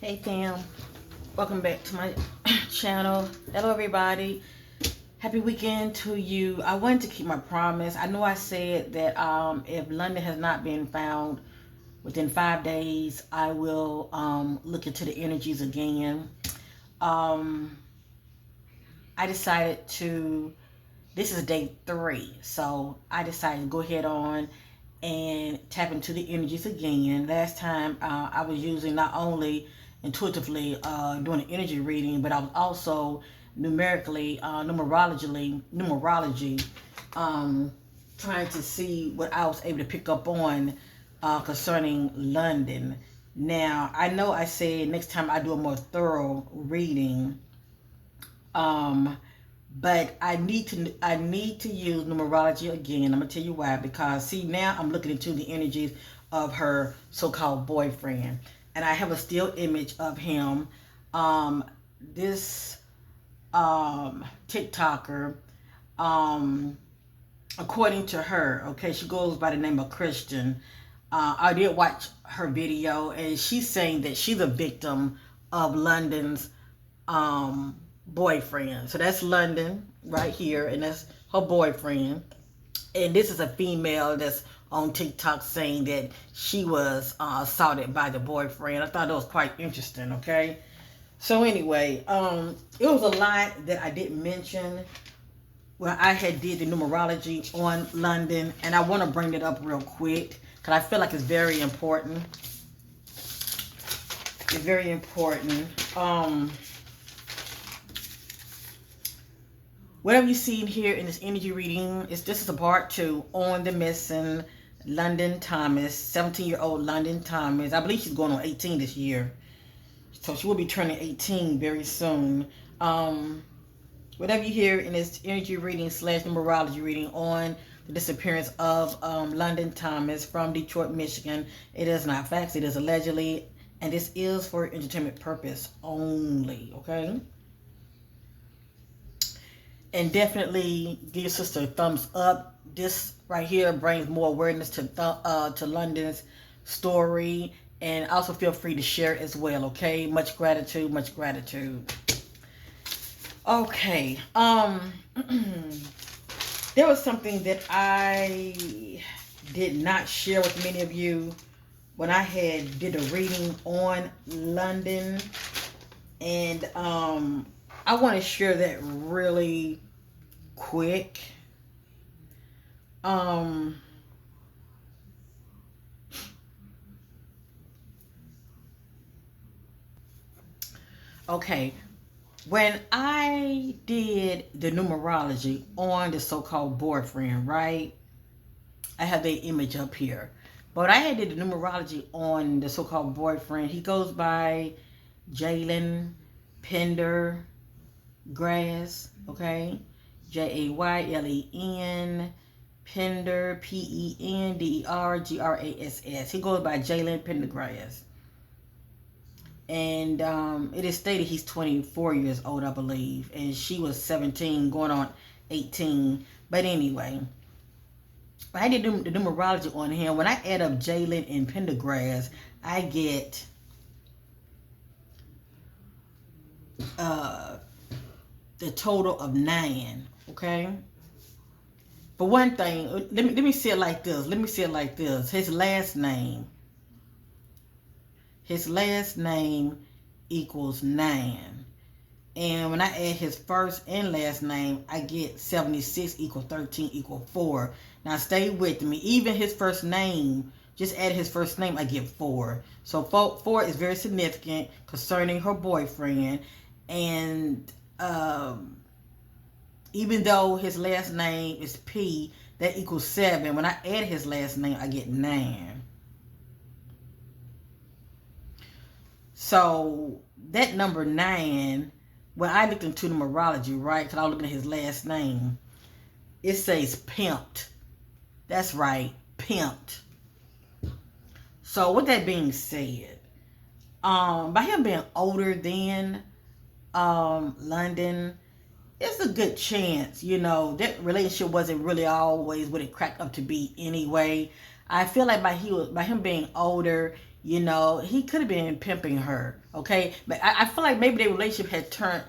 Hey fam, welcome back to my channel. Hello everybody. Happy weekend to you. I wanted to keep my promise. I know I said that if London has not been found within 5 days, I will look into the energies again. Um, I decided to, this is day 3, so I decided to go ahead on and tap into the energies again. Last time I was using not only intuitively doing an energy reading, but I was also numerology, trying to see what I was able to pick up on concerning London. Now I know I said next time I do a more thorough reading, um, but I need to use numerology again. I'm gonna tell you why. Because see, now I'm looking into the energies of her so-called boyfriend, and I have a still image of him. This TikToker, um, according to her, okay, she goes by the name of Christian. I did watch her video, and she's saying that she's a victim of London's boyfriend. So that's London right here, and that's her boyfriend. And this is a female that's on TikTok saying that she was assaulted by the boyfriend. I thought that was quite interesting. Okay, so anyway, it was a lot that I didn't mention when I had did the numerology on London, and I want to bring it up real quick because I feel like it's very important. It's very important. Whatever you see here in this energy reading, this is a part 2 on the missing London Thomas, 17-year-old London Thomas. I believe she's going on 18 this year. So she will be turning 18 very soon. Whatever you hear in this energy reading / numerology reading on the disappearance of London Thomas from Detroit, Michigan, it is not facts. It is allegedly, and this is for entertainment purpose only, okay? And definitely give your sister a thumbs up. This right here brings more awareness to London's story, and also feel free to share as well. Okay, much gratitude, much gratitude. Okay, there was something that I did not share with many of you when I did a reading on London, and I want to share that really quick. Okay, when I did the numerology on the so-called boyfriend, right? I have the image up here. But I did the numerology on the so-called boyfriend. He goes by Jaylen Pendergrass, okay? Jaylen Pender, Pendergrass. He goes by Jaylen Pendergrass. And it is stated he's 24 years old, I believe. And she was 17, going on 18. But anyway, I did the numerology on him. When I add up Jaylen and Pendergrass, I get the total of 9. Okay. But one thing, let me see it like this. His last name equals 9. And when I add his first and last name, I get 76 equal 13 equal 4. Now stay with me. Even his first name, just add his first name, I get 4. So 4 is very significant concerning her boyfriend. And even though his last name is P, that equals 7. When I add his last name, I get 9. So that number 9, when I looked into numerology, right, because I was looking at his last name, it says pimped. That's right, pimped. So with that being said, by him being older than London, it's a good chance, that relationship wasn't really always what it cracked up to be anyway. I feel like by him being older, You know, he could have been pimping her, okay? But I feel like maybe their relationship had turned,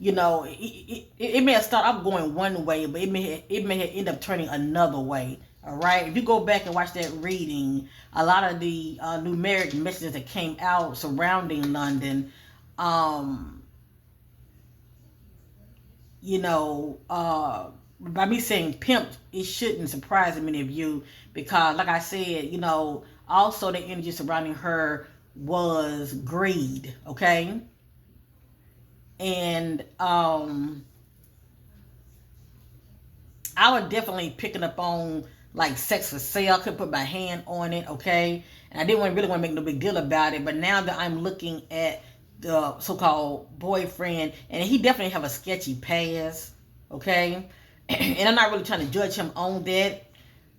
you know, it may have started off going one way, but it may have ended up turning another way. All right. If you go back and watch that reading, a lot of the numeric messages that came out surrounding London, um, you know, by me saying pimped, it shouldn't surprise many of you because, like I said, you know, also the energy surrounding her was greed, okay? And I was definitely picking up on like sex for sale. I couldn't put my hand on it, okay? And I didn't really want to make no big deal about it. But now that I'm looking at the so-called boyfriend, and he definitely have a sketchy past, okay? And I'm not really trying to judge him on that,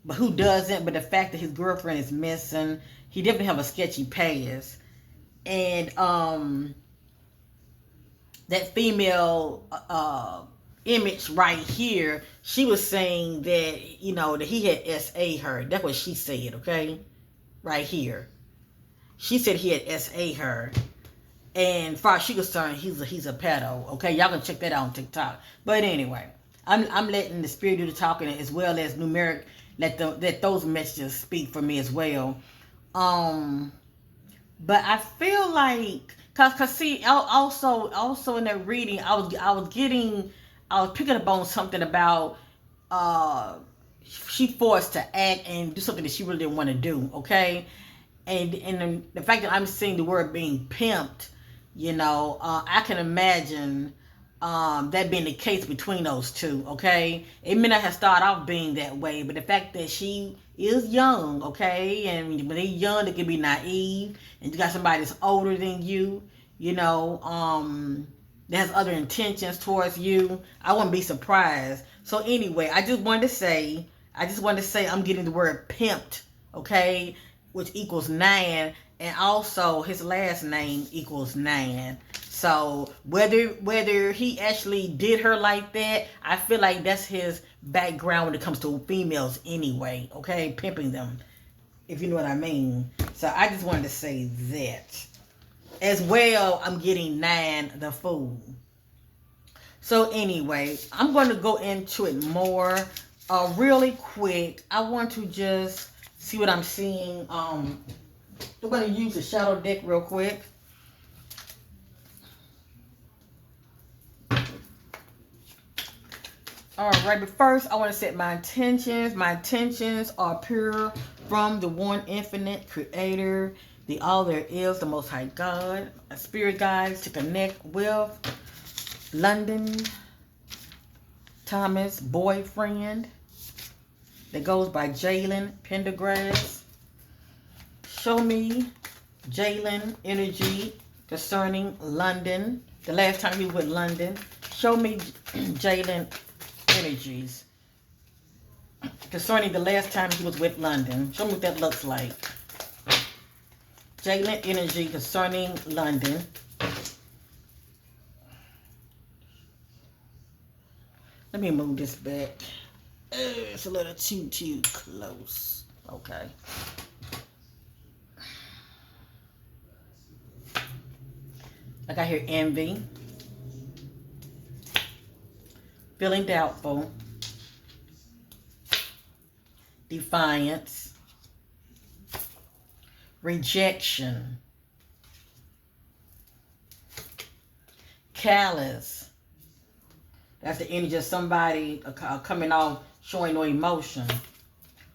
but who doesn't? But the fact that his girlfriend is missing, he definitely have a sketchy past. And that female image right here, she was saying that, you know, that he had SA her. That's what she said, okay? Right here. She said he had SA her. And as far as she concerned, he's a pedo. Okay, y'all can check that out on TikTok. But anyway, I'm letting the spirit do the talking as well as numeric let those messages speak for me as well. But I feel like cause see also in that reading I was picking up on something about uh she forced to act and do something that she really didn't want to do, okay? And the fact that I'm seeing the word being pimped, you know, I can imagine that being the case between those two, okay? It may not have started off being that way, but the fact that she is young, okay, and when they're young, they can be naive, and you got somebody that's older than you know, that has other intentions towards you, I wouldn't be surprised. So anyway, I just wanted to say I'm getting the word pimped, okay, which equals 9, and also his last name equals 9. So whether he actually did her like that, I feel like that's his background when it comes to females anyway, okay? Pimping them, if you know what I mean. So I just wanted to say that. As well, I'm getting 9, the Fool. So anyway, I'm going to go into it more really quick. I want to just see what I'm seeing. I'm going to use the shadow deck real quick. Alright, but first I want to set my intentions. My intentions are pure from the one infinite creator, the all there is, the most high God, a spirit guides to connect with London Thomas boyfriend that goes by Jaylen Pendergrass. Show me Jaylen energy concerning London. The last time he was with London. Show me Jaylen energies concerning the last time he was with London. Show me what that looks like. Jaylen energy concerning London. Let me move this back. It's a little too close. Okay. Like I hear envy, feeling doubtful, defiance, rejection, callous. That's the energy of somebody coming off showing no emotion.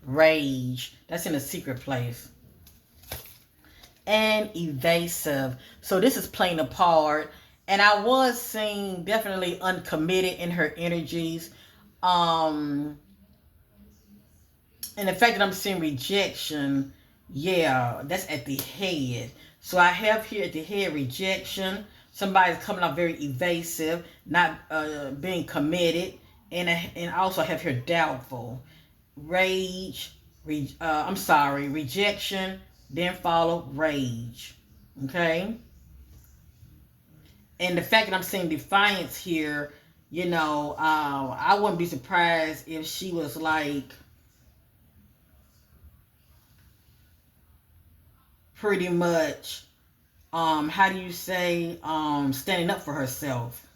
Rage. That's in a secret place. And evasive. So this is playing a part. And I was seeing definitely uncommitted in her energies. And the fact that I'm seeing rejection, yeah, that's at the head. So I have here at the head rejection. Somebody's coming off very evasive, not being committed. And also have here doubtful. Rage, rejection, then follow rage. Okay? And the fact that I'm seeing defiance here, you know, I wouldn't be surprised if she was like, pretty much, how do you say, standing up for herself.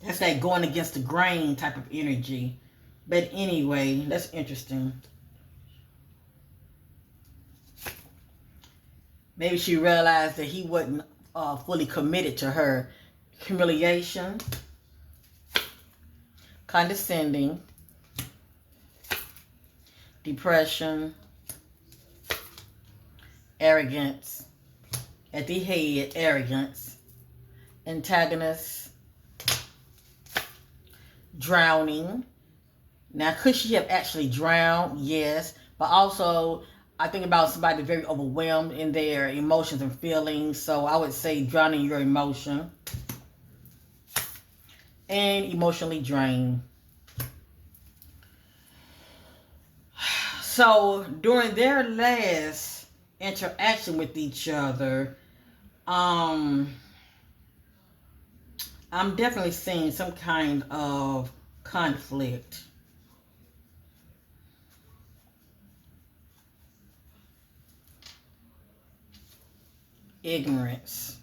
That's that going against the grain type of energy. But anyway, that's interesting. Maybe she realized that he wasn't fully committed to her. Humiliation, condescending, depression, arrogance, at the head, arrogance, antagonist, drowning. Now, could she have actually drowned? Yes. But also, I think about somebody very overwhelmed in their emotions and feelings. So I would say drowning your emotion. And emotionally drained. So during their last interaction with each other, I'm definitely seeing some kind of conflict. Ignorance.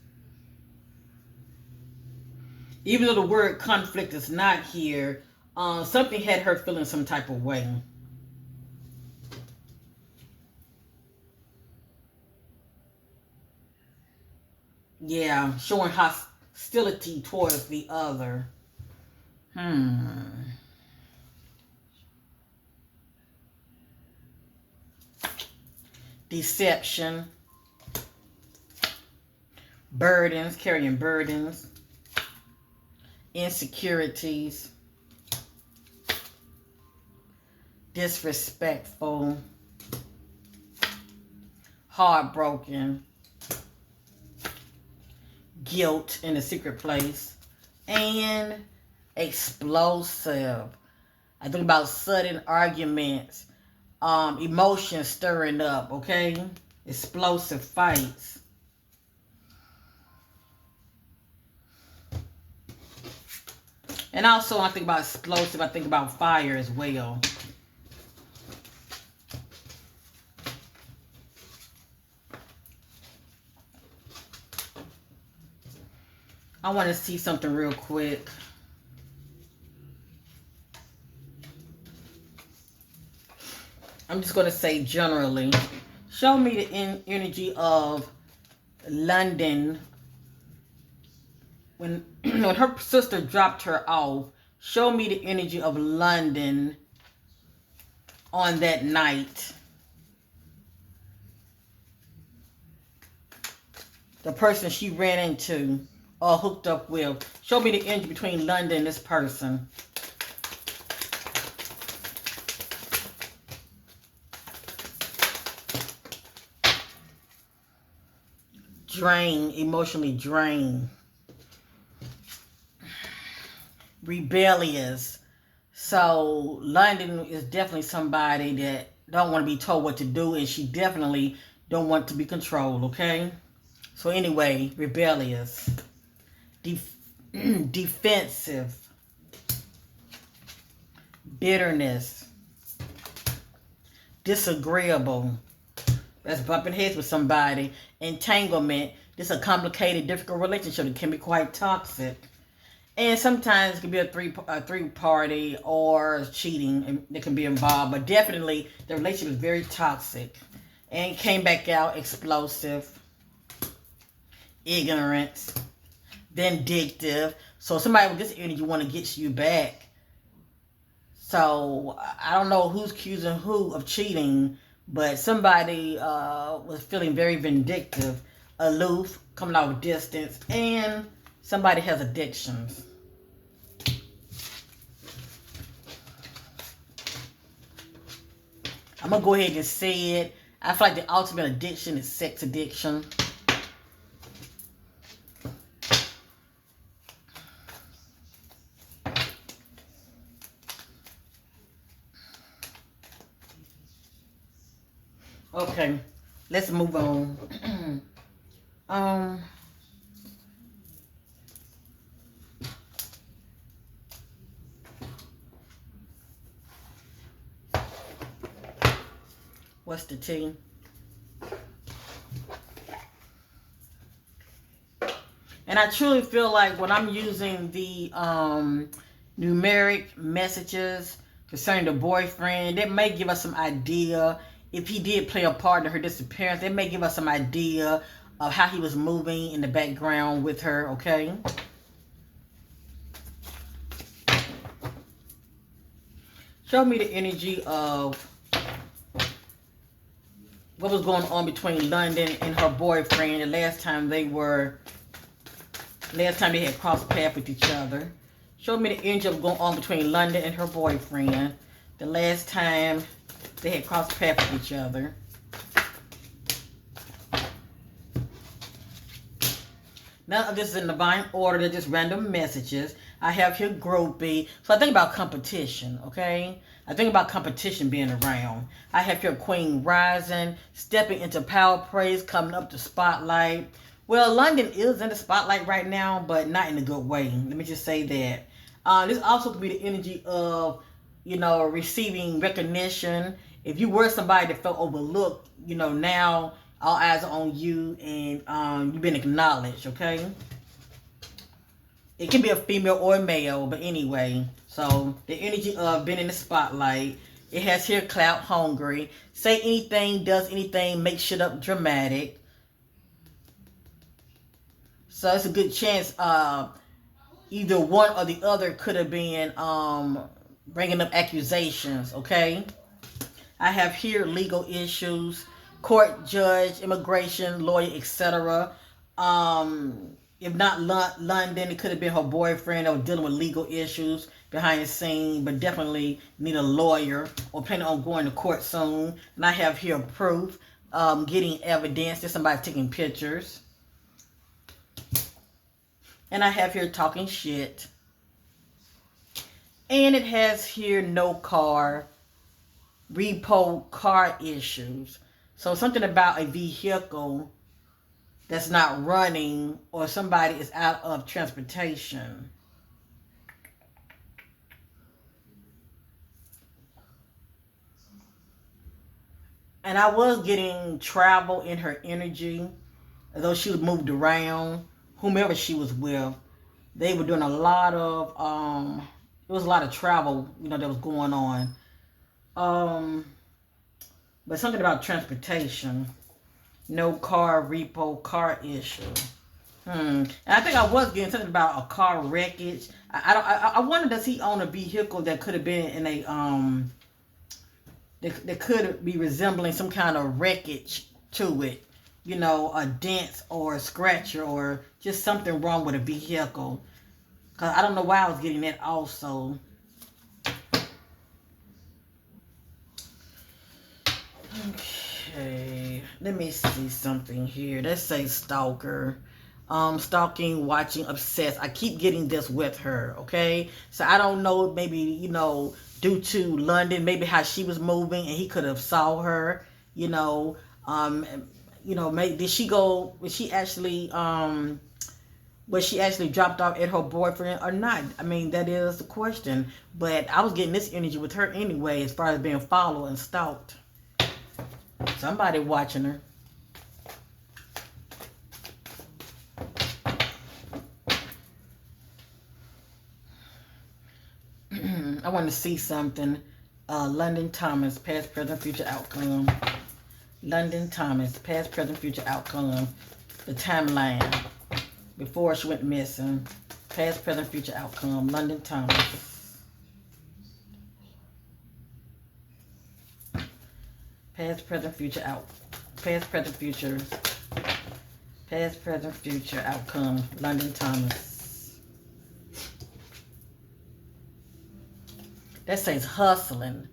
Even though the word conflict is not here, something had her feeling some type of way. Yeah, showing hostility towards the other. Deception. Burdens, carrying burdens. Insecurities. Disrespectful. Heartbroken. Guilt in a secret place. And explosive. I think about sudden arguments. Emotions stirring up, okay? Explosive fights. And also, when I think about explosive, I think about fire as well. I want to see something real quick. I'm just going to say generally. Show me the energy of London. When her sister dropped her off, show me the energy of London on that night. The person she ran into or hooked up with. Show me the energy between London and this person. Drained, emotionally drained. Rebellious. So London is definitely somebody that don't want to be told what to do, and she definitely don't want to be controlled, okay? So anyway, rebellious. Defensive. Bitterness. Disagreeable. That's bumping heads with somebody. Entanglement. This is a complicated, difficult relationship. It can be quite toxic. And sometimes it can be a three-party or cheating that can be involved. But definitely, the relationship is very toxic. And came back out explosive. Ignorance. Vindictive. So somebody with this energy want to get you back. So I don't know who's accusing who of cheating, but somebody was feeling very vindictive, aloof, coming out of distance, and somebody has addictions. I'm going to go ahead and say it. I feel like the ultimate addiction is sex addiction. Okay, let's move on. What's the T? And I truly feel like when I'm using the numeric messages concerning the boyfriend, that may give us some idea. If he did play a part in her disappearance, it may give us some idea of how he was moving in the background with her, okay? Show me the energy of what was going on between London and her boyfriend the last time they had crossed paths with each other. Show me the energy of going on between London and her boyfriend the last time they had crossed paths with each other. None of this is in divine order. They're just random messages. I have here groupie. So I think about competition, okay? I think about competition being around. I have here Queen rising, stepping into power praise, coming up to spotlight. Well, London is in the spotlight right now, but not in a good way. Let me just say that. This also could be the energy of, receiving recognition. If you were somebody that felt overlooked, now all eyes are on you and you've been acknowledged, okay? It can be a female or a male, but anyway. So the energy of being in the spotlight. It has here clout hungry. Say anything, does anything, make shit up dramatic. So it's a good chance either one or the other could have been bringing up accusations, okay? I have here legal issues, court, judge, immigration, lawyer, etc. If not London, it could have been her boyfriend that was dealing with legal issues behind the scene, but definitely need a lawyer or planning on going to court soon. And I have here proof, getting evidence. There's somebody taking pictures. And I have here talking shit. And it has here no car, repo car issues. So something about a vehicle that's not running or somebody is out of transportation. And I was getting travel in her energy, as though she was moved around. Whomever she was with, they were doing a lot of, it was a lot of travel, that was going on. But something about transportation. No car, repo, car issue. And I think I was getting something about a car wreckage. I wonder, does he own a vehicle that could have been in a, that could be resembling some kind of wreckage to it. A dent or a scratcher or just something wrong with a vehicle. Because I don't know why I was getting that also. Okay, let me see something here. Let's say stalker. Stalking, watching, obsessed. I keep getting this with her, okay? So I don't know, maybe, due to London, maybe how she was moving and he could have saw her, maybe did she go, was she actually dropped off at her boyfriend or not? I mean, that is the question. But I was getting this energy with her anyway, as far as being followed and stalked. Somebody watching her. I want to see something. London Thomas, past, present, future outcome. London Thomas, past, present, future outcome. The timeline. Before she went missing. Past, present, future outcome. London Thomas. Past, present, future Past, present, future. Past, present, future outcome. London Thomas. That says hustling.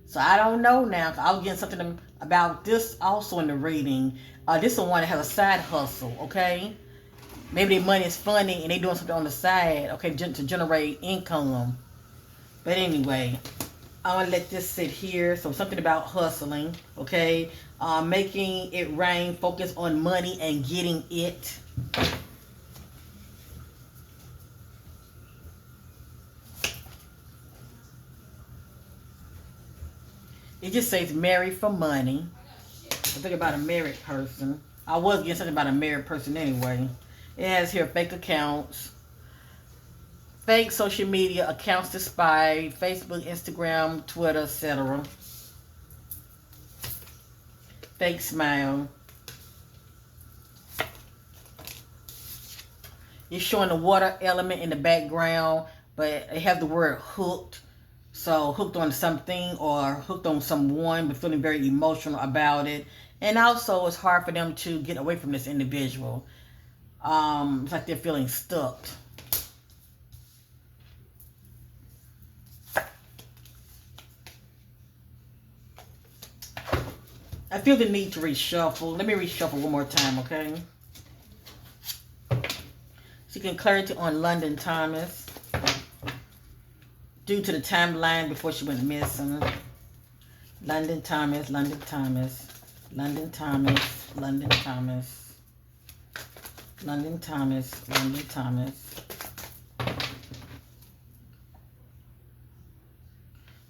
So I don't know now. I was getting something about this also in the reading. This is the one that has a side hustle, okay? Maybe their money is funny and they doing something on the side, okay, to generate income. But anyway, I'm going to let this sit here. So something about hustling, okay? Making it rain, focus on money and getting it. It just says marry for money. think about a married person. I was getting something about a married person anyway. It has here fake accounts, fake social media accounts to spy, Facebook, Instagram, Twitter, etc. Fake smile. It's showing the water element in the background, but it has the word hooked. So hooked on something or hooked on someone, but feeling very emotional about it. And also it's hard for them to get away from this individual. It's like they're feeling stuck. I feel the need to reshuffle. Let me reshuffle one more time, okay? Seeking clarity on London Thomas. Due to the timeline before she went missing. London Thomas, London Thomas, London Thomas, London Thomas, London Thomas, London Thomas.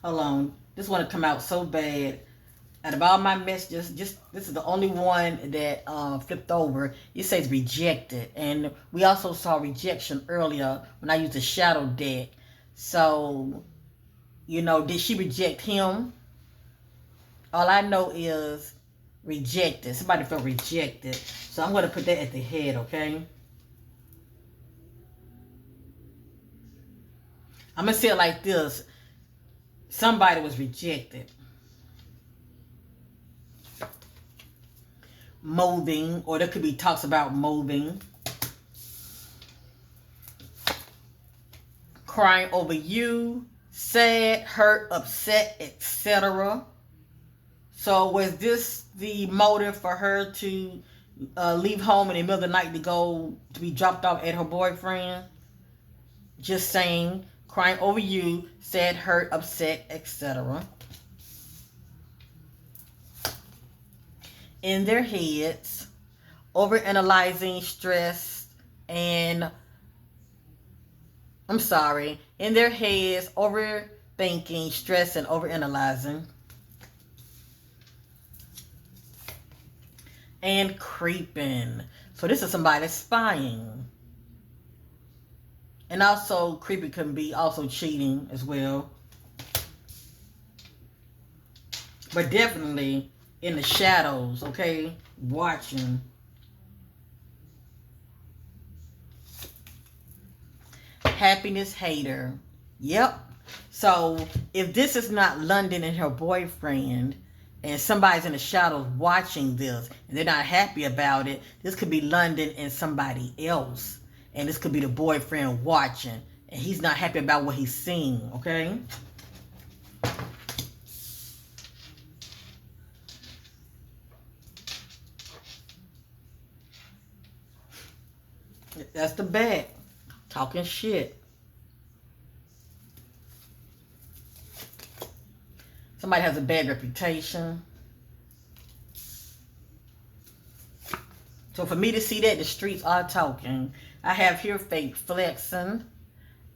Hold on. This want to come out so bad. Out of all my messages, just this is the only one that flipped over. It says rejected. And we also saw rejection earlier when I used the shadow deck. So, you know, did she reject him? All I know is rejected. Somebody felt rejected. So I'm going to put that at the head, okay? I'm going to say it like this. Somebody was rejected. Molding, or there could be talks about molding. Crying over you, sad, hurt, upset, etc. So was this the motive for her to leave home in the middle of the night to be dropped off at her boyfriend? Just saying, crying over you, sad, hurt, upset, etc. In their heads, overanalyzing, stress, and in their heads, overthinking, stress, and overanalyzing. And creeping. So this is somebody spying. And also, creeping can be also cheating as well. But definitely in the shadows, okay? Watching. Happiness hater. Yep. So if this is not London and her boyfriend, and somebody's in the shadows watching this, and they're not happy about it, this could be London and somebody else. And this could be the boyfriend watching, and he's not happy about what he's seeing, okay? That's the back. Talking shit. Somebody has a bad reputation. So for me to see that, the streets are talking. I have here fake flexing,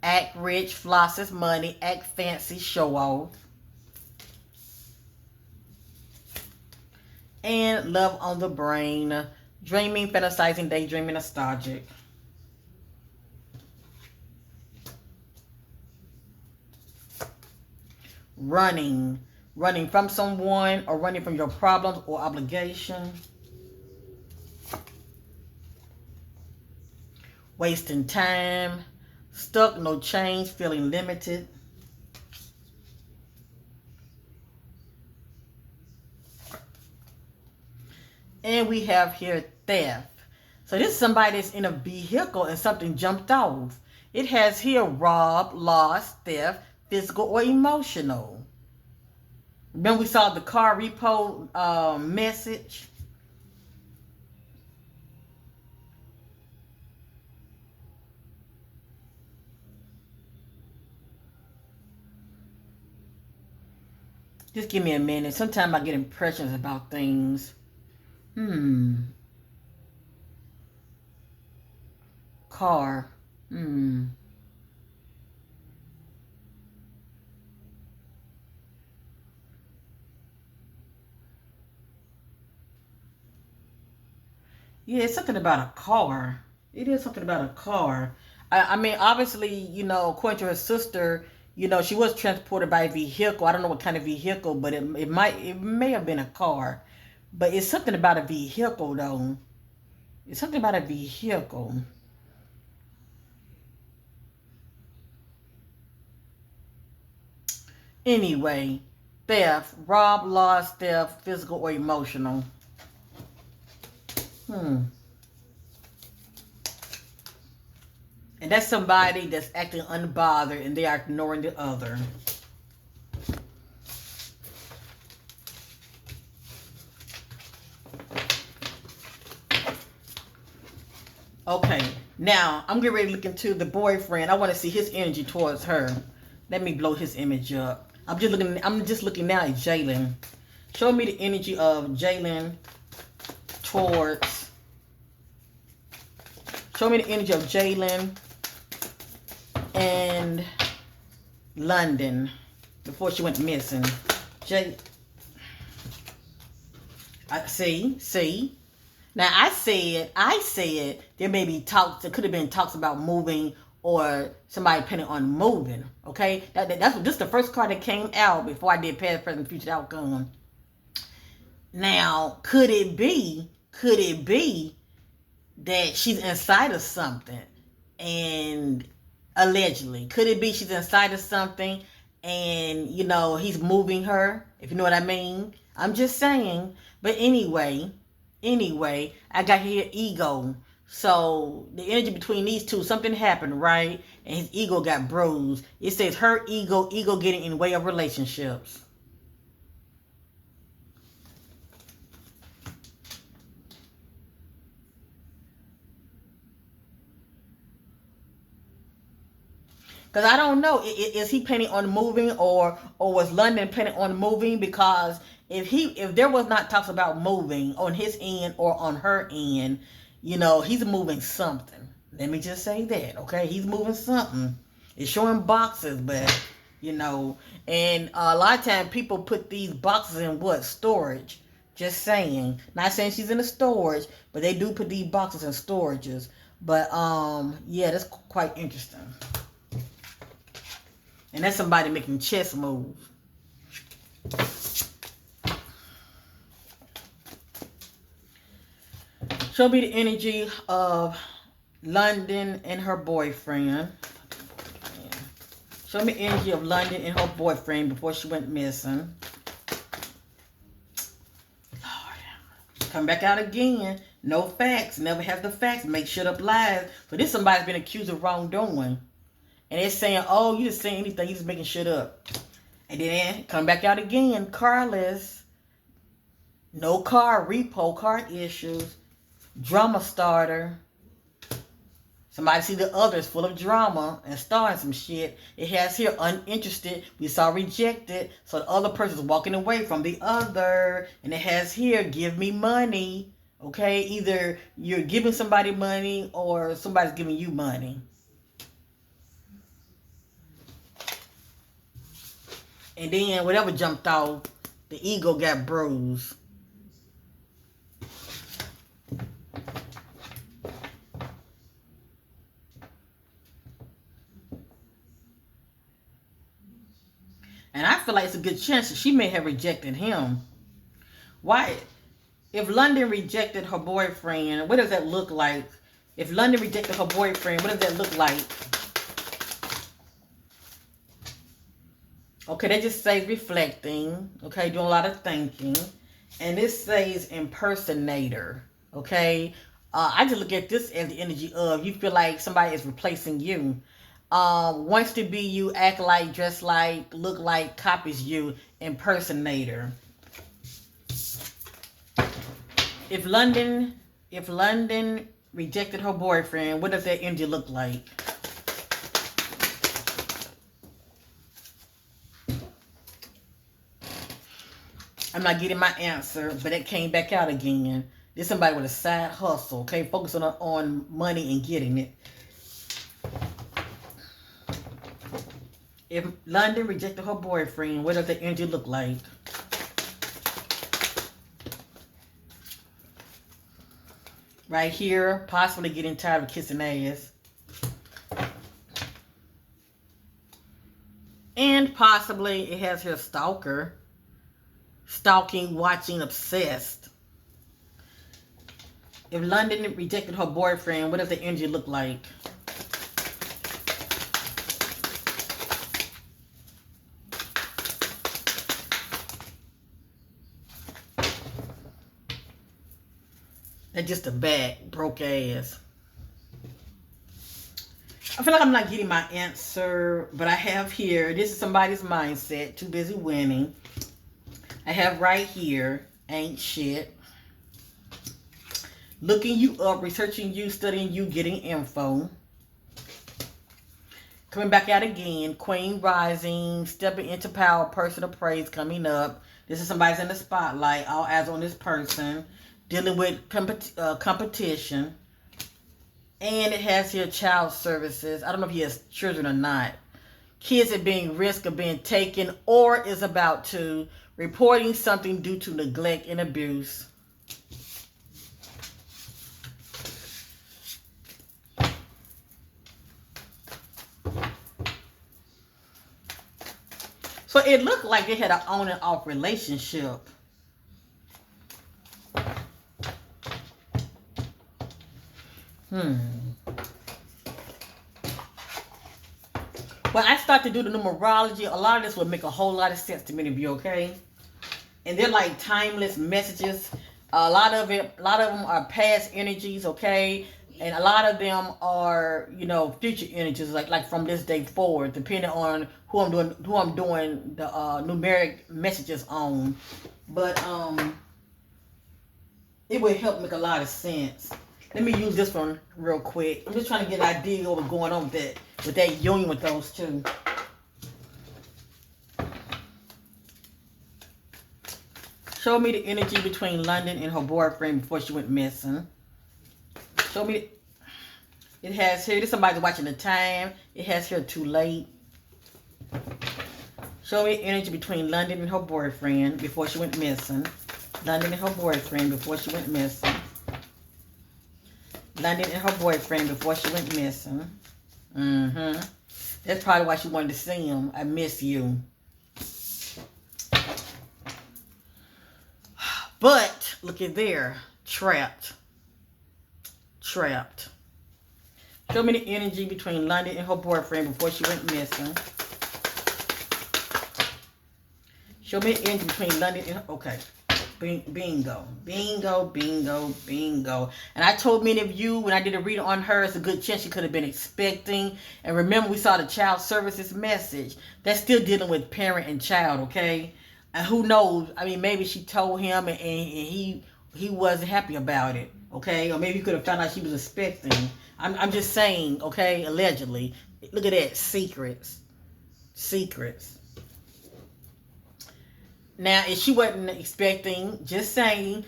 act rich, flosses money, act fancy, show off. And love on the brain, dreaming, fantasizing, daydreaming, nostalgic. Running from someone or running from your problems or obligation. Wasting time, stuck, no change, feeling limited. And we have here theft. So this is somebody that's in a vehicle and something jumped off. It has here rob, loss, theft, physical or emotional. Then we saw the car repo message. Just give me a minute. Sometimes I get impressions about things. Car. Yeah, it's something about a car. It is something about a car. I mean, obviously, according to her sister, she was transported by a vehicle. I don't know what kind of vehicle, but it may have been a car. But it's something about a vehicle, though. It's something about a vehicle. Anyway, theft, rob, loss, theft, physical or emotional. And that's somebody that's acting unbothered and they are ignoring the other. Okay, now I'm getting ready to look into the boyfriend. I want to see his energy towards her. Let me blow his image up. I'm just looking now at Jaylen. Show me the energy of Jaylen towards. Show me the energy of Jaylen and London before she went missing. See. Now I said there may be talks. There could have been talks about moving or somebody planning on moving. Okay, that's just the first card that came out before I did past, present, future outcome. Now, could it be that she's inside of something, and allegedly, could it be she's inside of something, and he's moving her? If you know what I mean. I'm just saying. But anyway, I got here ego. So the energy between these two, something happened, right? And his ego got bruised. It says her ego getting in the way of relationships. Because I don't know, is he planning on moving, or was London planning on moving? Because if there was not talks about moving on his end or on her end, he's moving something. Let me just say that, okay? He's moving something. It's showing boxes, but and a lot of times people put these boxes in what? Storage. Just saying. Not saying she's in the storage, but they do put these boxes in storages. But yeah, that's quite interesting. And that's somebody making chess moves. Show me the energy of London and her boyfriend. Show me the energy of London and her boyfriend before she went missing. Lord. Come back out again. No facts. Never have the facts. Make shit up lies. So this somebody's been accused of wrongdoing. And they're saying, oh, you just saying anything, you just making shit up. And then come back out again, carless. No car, repo, car issues. Drama starter. Somebody see the others full of drama and starting some shit. It has here uninterested. We saw rejected. So the other person's walking away from the other. And it has here, give me money. Okay, either you're giving somebody money or somebody's giving you money. And then whatever jumped off, the ego got bruised. And I feel like it's a good chance that she may have rejected him. Why? If London rejected her boyfriend, what does that look like? If London rejected her boyfriend, what does that look like? Okay, that just says reflecting. Okay, doing a lot of thinking. And this says impersonator. Okay. I just look at this as the energy of you feel like somebody is replacing you. Wants to be you, act like, dress like, look like, copies you, impersonator. If London rejected her boyfriend, what does that energy look like? I'm not getting my answer, but it came back out again. There's somebody with a side hustle, okay? Focusing on money and getting it. If London rejected her boyfriend, what does the energy look like? Right here, possibly getting tired of kissing ass. And possibly it has here stalker. Stalking, watching, obsessed. If London rejected her boyfriend, what does the energy look like? That's just a back, broke ass. I feel like I'm not getting my answer, but I have here, this is somebody's mindset, too busy winning. I have right here, ain't shit. Looking you up, researching you, studying you, getting info. Coming back out again, Queen rising, stepping into power, person of praise coming up. This is somebody's in the spotlight, all eyes on this person. Dealing with competition. And it has here child services. I don't know if he has children or not. Kids are being risk of being taken or is about to. Reporting something due to neglect and abuse. So it looked like they had an on and off relationship. When I start to do the numerology, a lot of this will make a whole lot of sense to many of you, okay? And they're like timeless messages. A lot of them are past energies, okay? And a lot of them are, you know, future energies, like from this day forward, depending on who I'm doing the numeric messages on. But it would help make a lot of sense. Let me use this one real quick. I'm just trying to get an idea of what's going on with that union with those two. Show me the energy between London and her boyfriend before she went missing. Show me. It has here, this somebody's watching the time. It has here too late. Show me energy between London and her boyfriend before she went missing. London and her boyfriend before she went missing. London and her boyfriend before she went missing. That's probably why she wanted to see him. I miss you. But look at there. Trapped. Trapped. Show me the energy between London and her boyfriend before she went missing. Show me the energy between London and her... Okay. Bingo. Bingo, bingo, bingo. And I told many of you when I did a reading on her, it's a good chance she could have been expecting. And remember, we saw the child services message. That's still dealing with parent and child, okay? And who knows? I mean, maybe she told him and he wasn't happy about it, okay? Or maybe he could have found out she was expecting. I'm just saying, okay? Allegedly. Look at that. Secrets. Secrets. Now, if she wasn't expecting, just saying,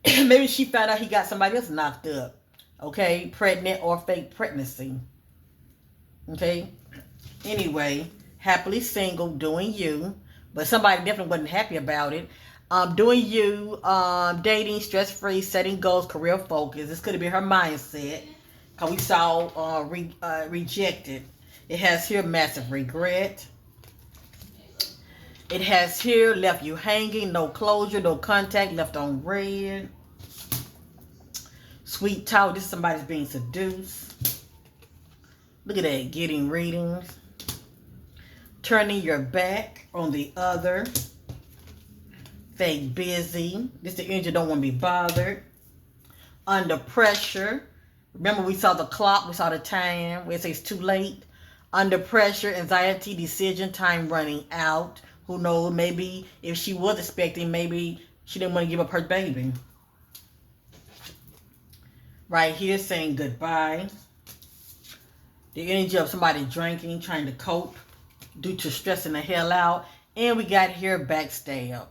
maybe she found out he got somebody else knocked up. Okay? Pregnant or fake pregnancy. Okay? Anyway, happily single, doing you. But somebody definitely wasn't happy about it. Doing you, dating, stress-free, setting goals, career focus. This could have been her mindset. Because we saw rejected. It has here massive regret. It has here left you hanging, no closure, no contact, left on red. Sweet talk, this is somebody's being seduced. Look at that, getting readings. Turning your back on the other. Fake busy. This is the energy don't want to be bothered. Under pressure. Remember we saw the clock, we saw the time where it says too late. Under pressure, anxiety, decision, time running out. Who knows, maybe if she was expecting, maybe she didn't want to give up her baby. Right here saying goodbye. The energy of somebody drinking, trying to cope due to stressing the hell out. And we got here backstab.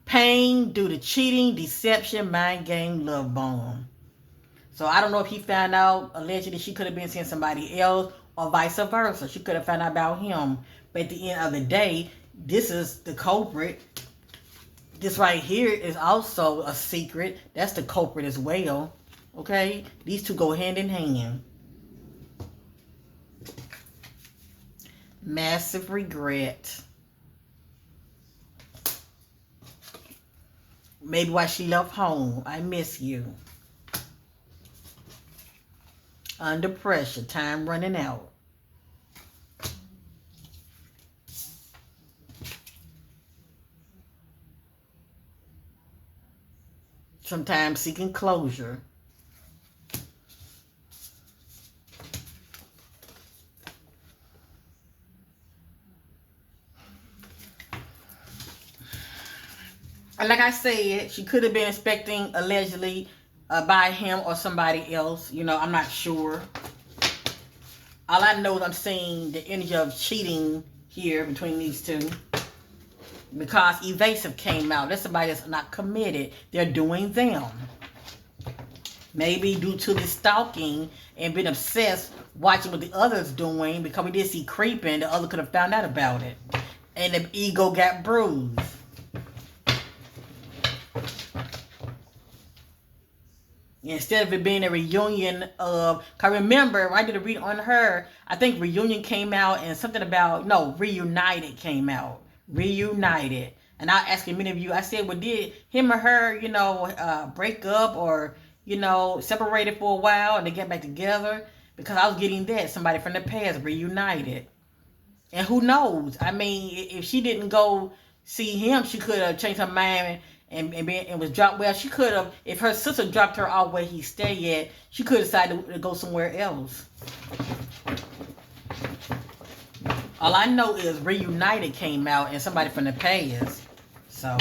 Pain due to cheating, deception, mind game, love bomb. So I don't know if he found out, allegedly she could have been seeing somebody else or vice versa. She could have found out about him. But at the end of the day, this is the culprit. This right here is also a secret. That's the culprit as well. Okay? These two go hand in hand. Massive regret. Maybe why she left home. I miss you. Under pressure. Time running out. Sometimes seeking closure. And like I said, she could have been expecting, allegedly, by him or somebody else. You know, I'm not sure. All I know is I'm seeing the energy of cheating here between these two. Because evasive came out. That's somebody that's not committed. They're doing them. Maybe due to the stalking and being obsessed watching what the other's doing, because we did see creeping, the other could have found out about it. And the ego got bruised. Instead of it being a reunion of, cause remember, when I did a read on her, I think reunion came out and something about, no, reunited came out. Reunited. And I asking many of you, I said, well, did him or her, you know, break up or, you know, separated for a while and they get back together? Because I was getting that, somebody from the past reunited. And who knows? I mean, if she didn't go see him, she could have changed her mind and was dropped. Well, she could have, if her sister dropped her off where he stayed at, she could have decided to go somewhere else. All I know is reunited came out and somebody from the past. So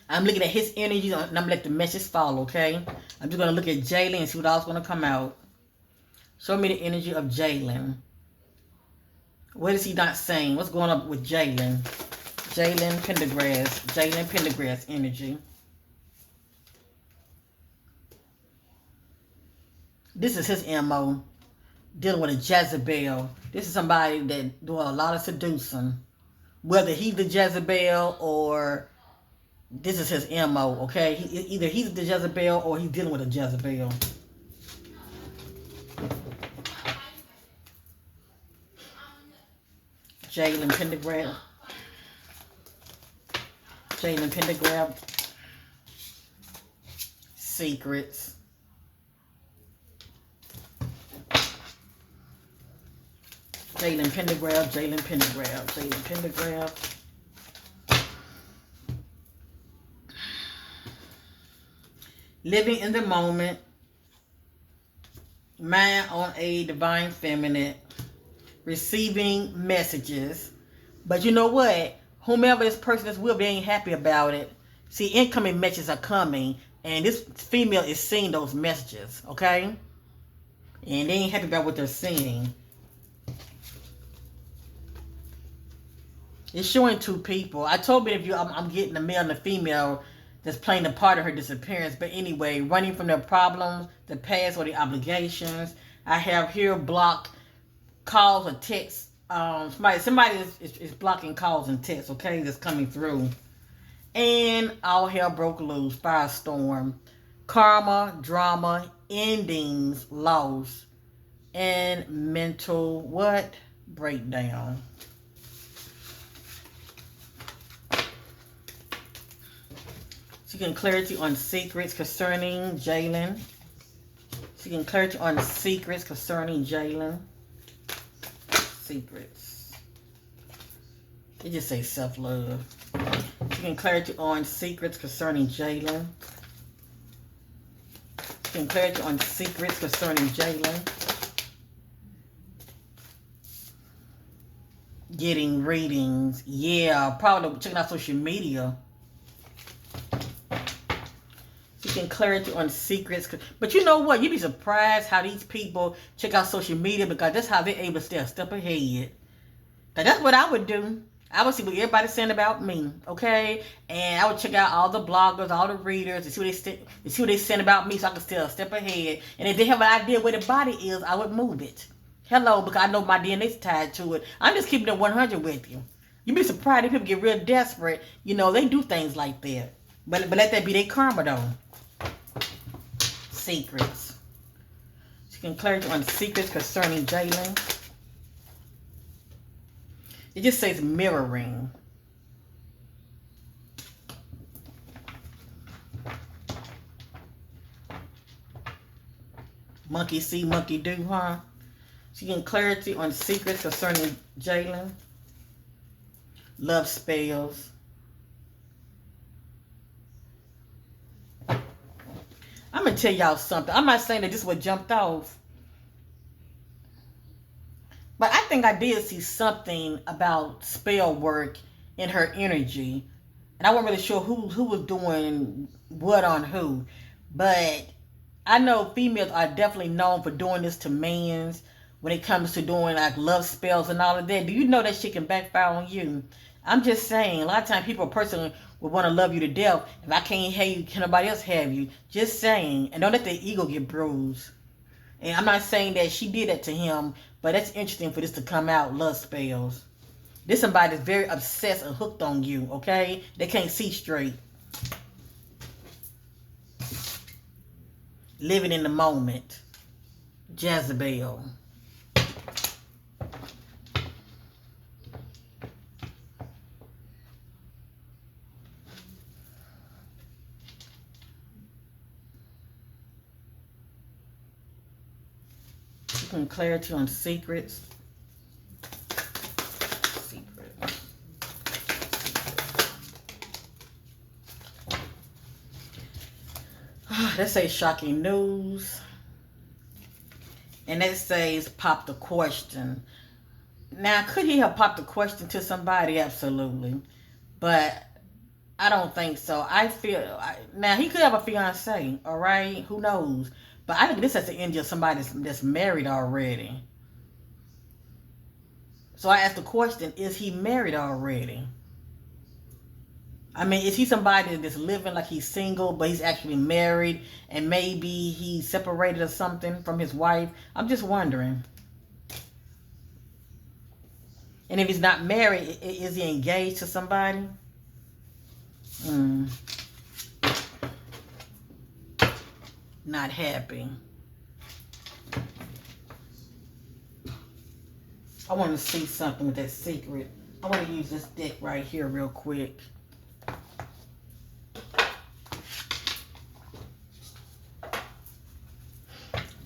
I'm looking at his energy and I'm going to let the message fall, okay? I'm just going to look at Jaylen and see what else is going to come out. Show me the energy of Jaylen. What is he not saying? What's going on with Jaylen? Jaylen Pendergrass. Jaylen Pendergrass energy. This is his MO. Dealing with a Jezebel. This is somebody that do a lot of seducing. Whether he's the Jezebel or this is his MO, okay? Either he's the Jezebel or he's dealing with a Jezebel. Jaylen Pendergrass. Jaylen Pendergrass. Secrets. Jaylen Pendergrass, Jaylen Pendergrass, Jaylen Pendergrass. Living in the moment. Mind on a divine feminine. Receiving messages. But you know what? Whomever this person is with, they ain't happy about it. See, incoming messages are coming. And this female is seeing those messages. Okay? And they ain't happy about what they're seeing. It's showing two people. I told many of you I'm getting the male and the female that's playing the part of her disappearance. But anyway, running from their problems, the past, or the obligations. I have here blocked calls or texts. Somebody is blocking calls and texts, okay, that's coming through. And all hell broke loose. Firestorm. Karma, drama, endings, loss, and mental what? Breakdown. Seeking clarity on secrets concerning Jaylen. Seeking clarity on secrets concerning Jaylen. Secrets. They just say self-love. Seeking clarity on secrets concerning Jaylen. Seeking clarity on secrets concerning Jaylen. Getting readings. Yeah, probably checking out social media. Seeking clarity on secrets. But you know what? You'd be surprised how these people check out social media, because that's how they're able to stay a step ahead. That's what I would do. I would see what everybody's saying about me, okay? And I would check out all the bloggers, all the readers, and see what they saying about me, so I can stay a step ahead. And if they have an idea where the body is, I would move it. Hello, because I know my DNA's tied to it. I'm just keeping it 100 with you. You'd be surprised if people get real desperate. You know, they do things like that. But let that be their karma, though. Secrets. She can clarity on secrets concerning Jaylen. It just says mirroring. Monkey see, monkey do, huh? She getting clarity on secrets concerning Jaylen. Love spells. I'm going to tell y'all something. I'm not saying that this is what jumped off. But I think I did see something about spell work in her energy. And I wasn't really sure who was doing what on who. But I know females are definitely known for doing this to mans when it comes to doing like love spells and all of that. Do you know that shit can backfire on you? I'm just saying, a lot of times people, a person would want to love you to death. If I can't have you, can nobody else have you? Just saying. And don't let the ego get bruised. And I'm not saying that she did that to him, but that's interesting for this to come out, love spells. This somebody that's very obsessed and hooked on you, okay? They can't see straight. Living in the moment. Jezebel. Clarity on secrets. That says shocking news. And that says pop the question. Now, could he have popped the question to somebody? Absolutely. But I don't think so. I feel, now he could have a fiance, all right? Who knows? But I think this has to end of somebody that's married already. So I asked the question, is he married already? I mean, is he somebody that's living like he's single, but he's actually married, and maybe he's separated or something from his wife? I'm just wondering. And if he's not married, is he engaged to somebody? Not happy. I want to see something with that secret. I want to use this deck right here real quick.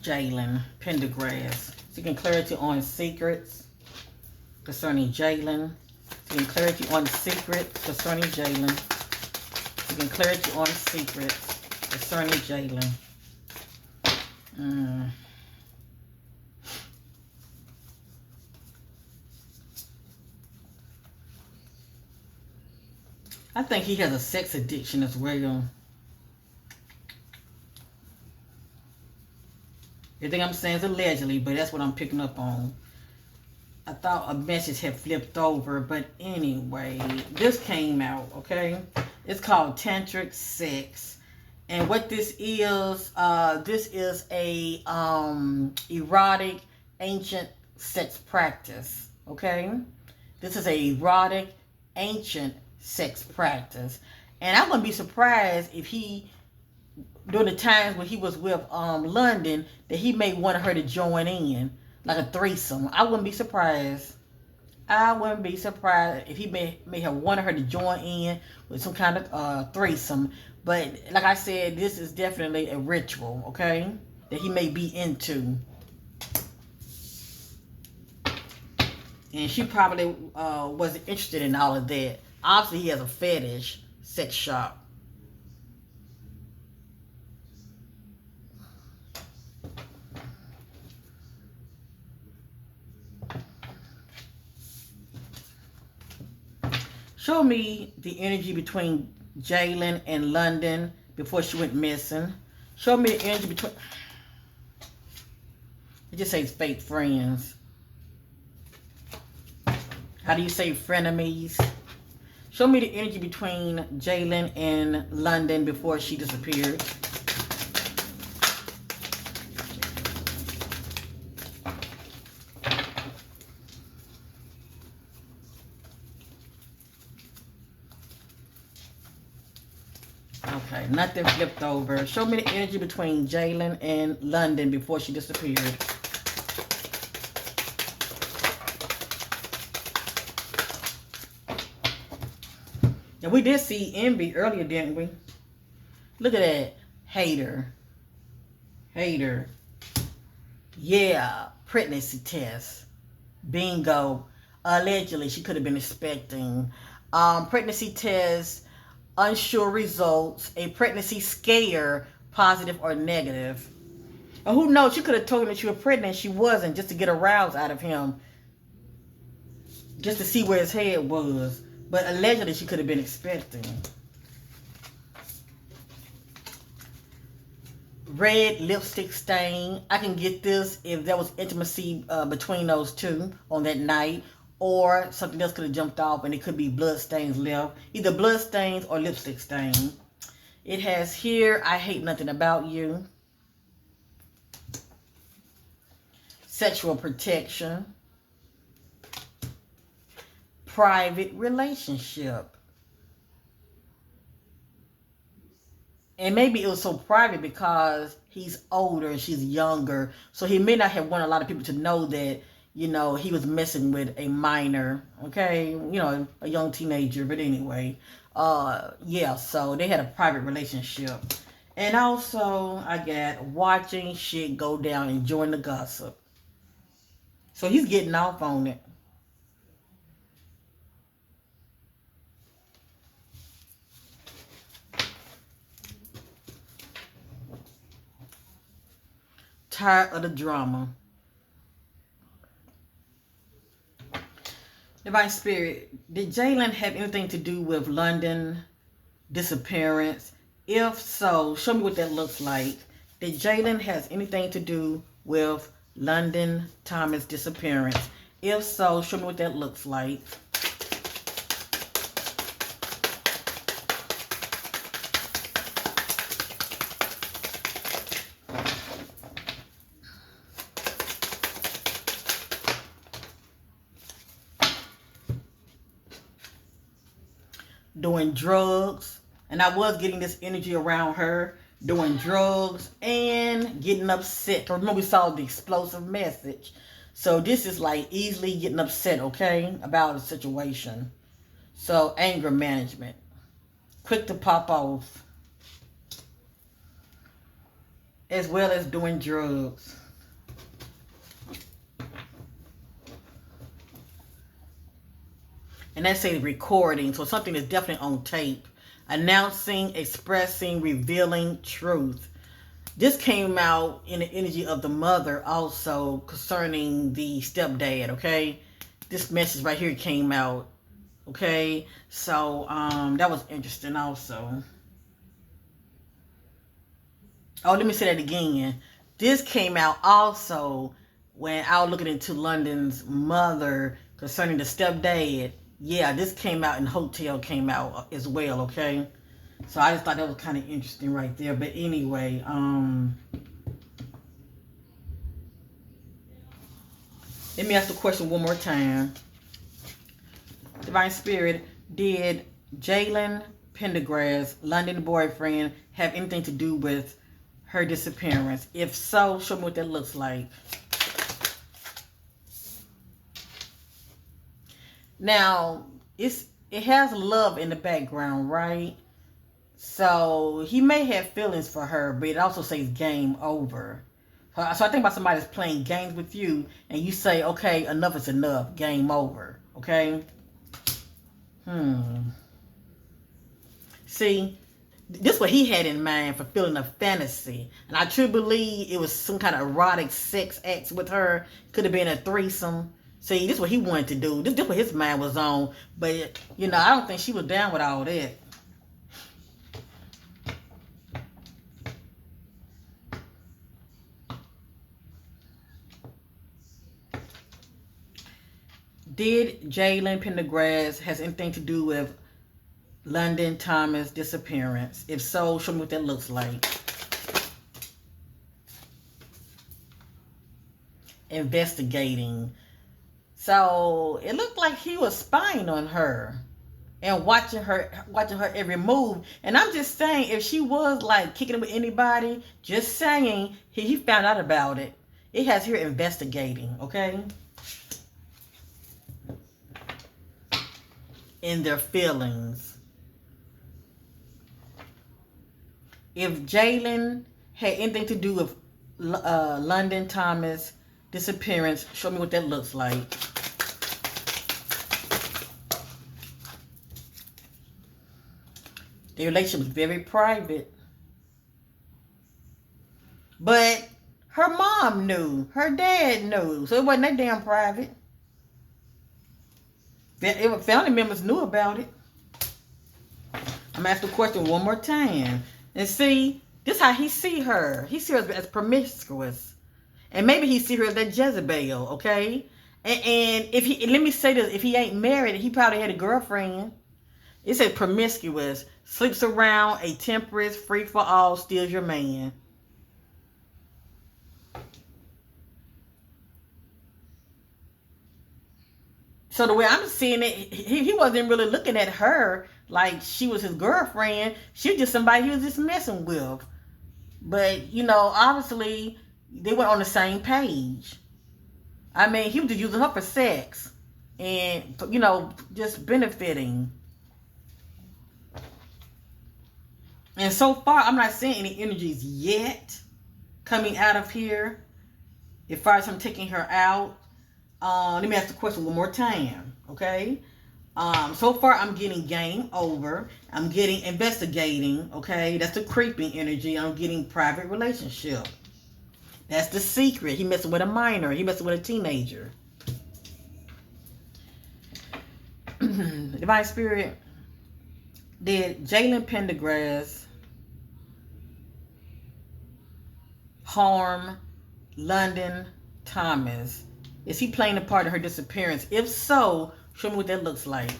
Jaylen, Pendergrass. Seeking clarity on secrets concerning Jaylen. Seeking clarity on secrets concerning Jaylen. Seeking clarity on secrets concerning Jaylen. I think he has a sex addiction as well. Everything I'm saying is allegedly, but that's what I'm picking up on. I thought a message had flipped over, but anyway, this came out, okay? It's called Tantric Sex. And what this is a erotic, ancient sex practice, okay? This is a erotic, ancient sex practice. And I wouldn't be surprised if he, during the times when he was with London, that he may want her to join in, like a threesome. I wouldn't be surprised. I wouldn't be surprised if he may have wanted her to join in with some kind of threesome. But like I said, this is definitely a ritual, okay, that he may be into. And she probably wasn't interested in all of that. Obviously, he has a fetish sex shop. Show me the energy between Jaylen and London before she went missing. Show me the energy between... It just says fake friends. How do you say frenemies? Show me the energy between Jaylen and London before she disappeared. Okay, nothing flipped over. Show me the energy between Jaylen and London before she disappeared. Now, we did see envy earlier, didn't we? Look at that. Hater. Hater. Yeah. Pregnancy test. Bingo. Allegedly, she could have been expecting. Pregnancy test. Unsure results. A pregnancy scare. Positive or negative. Or who knows? She could have told him that she was pregnant. She wasn't. Just to get a rouse out of him. Just to see where his head was. But allegedly, she could have been expecting. Red lipstick stain. I can get this if there was intimacy between those two on that night. Or something else could have jumped off and it could be blood stains left. Either blood stains or lipstick stain. It has here, I hate nothing about you. Sexual protection. Private relationship. And maybe it was so private because he's older and she's younger. So he may not have wanted a lot of people to know that, you know, he was messing with a minor. Okay? You know, a young teenager. But anyway. Yeah, so they had a private relationship. And also, I got watching shit go down, enjoying the gossip. So he's getting off on it. Tired of the drama. Divine Spirit, did Jaylen have anything to do with London disappearance? If so, show me what that looks like. Did Jaylen has anything to do with London Thomas disappearance? If so, show me what that looks like. Doing drugs, and I was getting this energy around her doing drugs and getting upset. Remember, we saw the explosive message. So this is like easily getting upset, okay, about a situation. So anger management, quick to pop off, as well as doing drugs. And that's a recording, so something is definitely on tape. Announcing, expressing, revealing truth. This came out in the energy of the mother also concerning the stepdad, okay? This message right here came out, okay? So, that was interesting also. Oh, let me say that again. This came out also when I was looking into London's mother concerning the stepdad. Yeah, this came out and Hotel came out as well, okay? So I just thought that was kind of interesting right there. But anyway, let me ask the question one more time. Divine Spirit, did Jaylen Pendergrass, London boyfriend, have anything to do with her disappearance? If so, show me what that looks like. Now, it has love in the background, right? So he may have feelings for her, but it also says game over. So I think about somebody that's playing games with you, and you say, okay, enough is enough, game over, okay? See, this is what he had in mind, fulfilling a fantasy. And I truly believe it was some kind of erotic sex acts with her. Could have been a threesome. See, this is what he wanted to do. This is what his mind was on. But, you know, I don't think she was down with all that. Did Jaylen Pendergrass has anything to do with London Thomas disappearance? If so, show me what that looks like. Investigating. So it looked like he was spying on her. and watching her every move. And I'm just saying, if she was like kicking it with anybody, just saying, he found out about it. It has her investigating, okay? In their feelings. If Jaylen had anything to do with London Thomas disappearance, show me what that looks like. The relationship was very private. But her mom knew. Her dad knew. So it wasn't that damn private. Family members knew about it. I'm going to ask the question one more time. And see, this is how he see her. He see her as promiscuous. And maybe he see her as that Jezebel, okay? And if he, let me say this, if he ain't married, he probably had a girlfriend. It says promiscuous, sleeps around, a temperance, free for all, steals your man. So the way I'm seeing it, he wasn't really looking at her like she was his girlfriend. She was just somebody he was just messing with. But, you know, obviously, they were on the same page. I mean, he was just using her for sex. And, you know, just benefiting. And so far, I'm not seeing any energies yet coming out of here. As far as him taking her out. Let me ask the question one more time, okay? So far, I'm getting game over. I'm getting investigating, okay? That's the creeping energy. I'm getting private relationship. That's the secret. He messing with a minor. He messing with a teenager. Divine Spirit, did Jaylen Pendergrass harm London Thomas? Is he playing a part in her disappearance? If so, show me what that looks like.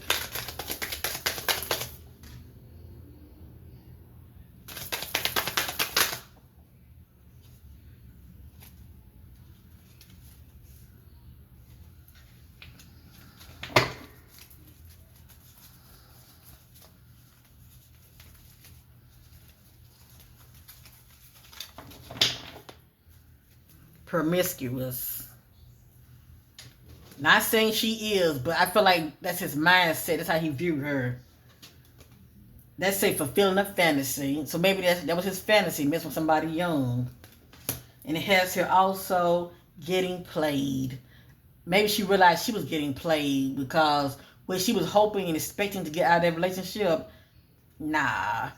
Promiscuous. Not saying she is, but I feel like that's his mindset. That's how he viewed her. Let's say fulfilling a fantasy. So maybe that was his fantasy, mess with somebody young. And it has her also getting played. Maybe she realized she was getting played because what she was hoping and expecting to get out of that relationship, nah.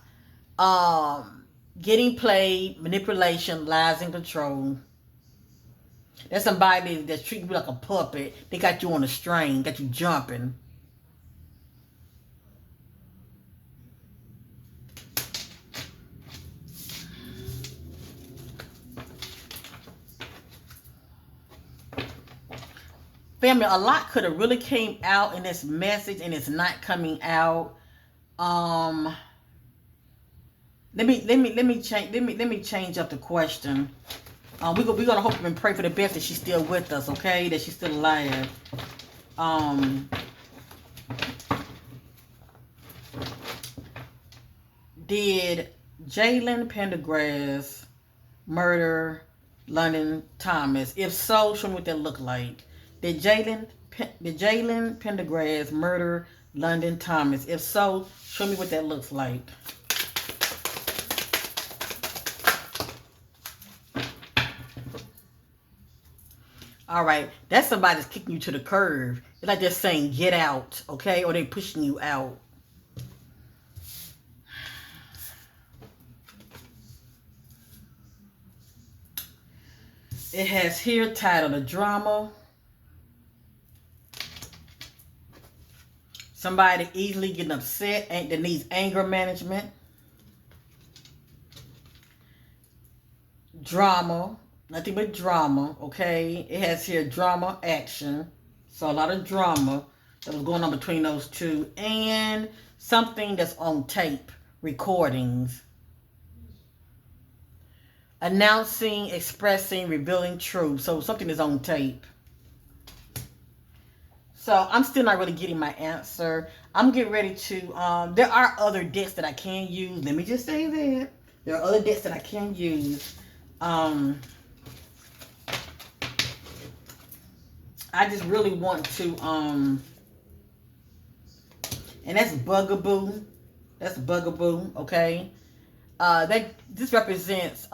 Getting played, manipulation, lies, and control. That's somebody that's treating you like a puppet. They got you on a string, got you jumping. Family, a lot could have really came out in this message and it's not coming out. Let me change up the question. We're gonna hope and pray for the best that she's still with us, okay? That she's still alive. Did Jaylen Pendergrass murder London Thomas? If so, show me what that looked like. Did Jaylen Pendergrass murder London Thomas? If so, show me what that looks like. All right, that's somebody that's kicking you to the curb. It's like they're saying, get out, okay? Or they're pushing you out. It has here titled, a drama. Somebody easily getting upset and that needs anger management. Drama. Nothing but drama, okay? It has here drama, action. So a lot of drama that was going on between those two. And something that's on tape, recordings. Announcing, expressing, revealing truth. So something is on tape. So I'm still not really getting my answer. I'm getting ready to, there are other decks that I can use. Let me just say that. There are other decks that I can use. I just really want to, and that's Bugaboo. That's Bugaboo, okay? This represents,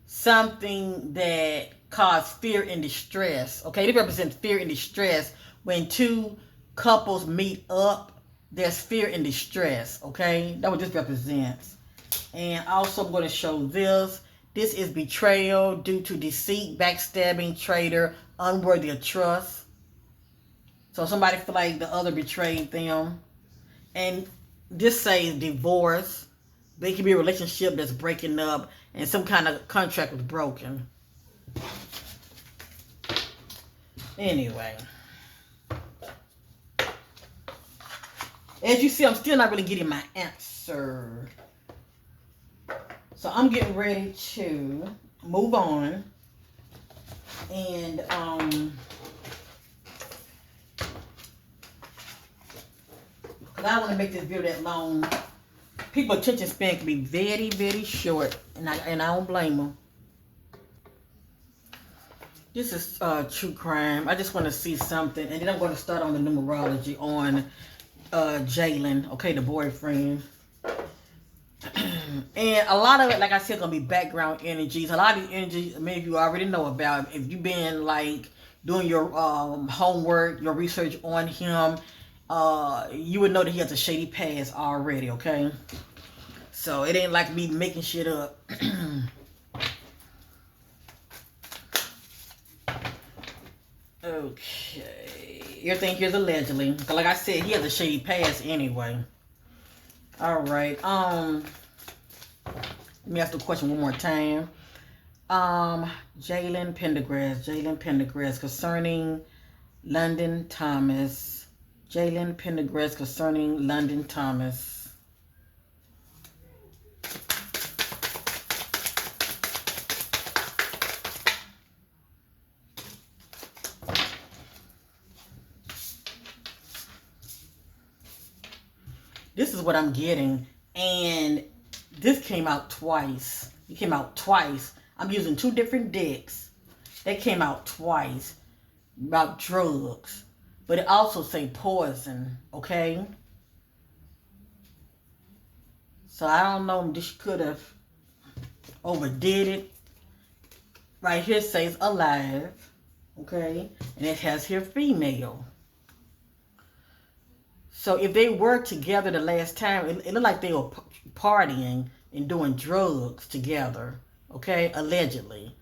something that caused fear and distress. Okay, it represents fear and distress. When two couples meet up, there's fear and distress. Okay, that's what this represents. And also, I'm going to show this. This is betrayal due to deceit, backstabbing, traitor, unworthy of trust. So somebody feel like the other betrayed them. And this says divorce. But it could be a relationship that's breaking up and some kind of contract was broken. Anyway. As you see, I'm still not really getting my answer. So I'm getting ready to move on. And because I don't want to make this video that long. People's attention span can be very, very short, and I don't blame them. This is true crime. I just want to see something, and then I'm going to start on the numerology on Jaylen, okay, the boyfriend. And a lot of it, like I said, going to be background energies. A lot of the energies, many of you already know about. If you've been like doing your homework, your research on him, you would know that he has a shady past already, okay? So it ain't like me making shit up. Okay. Everything here's allegedly. Cause like I said, he has a shady past anyway. Alright. Let me ask the question one more time. Jaylen Pendergrass concerning London Thomas. Jaylen Pendergrass concerning London Thomas. This is what I'm getting, and this came out twice. It came out twice. I'm using two different decks. That came out twice about drugs, but it also say poison, okay? So I don't know if this could have overdid it. Right here says alive, okay? And it has here female. So if they were together the last time, it looked like they were partying and doing drugs together, okay? Allegedly.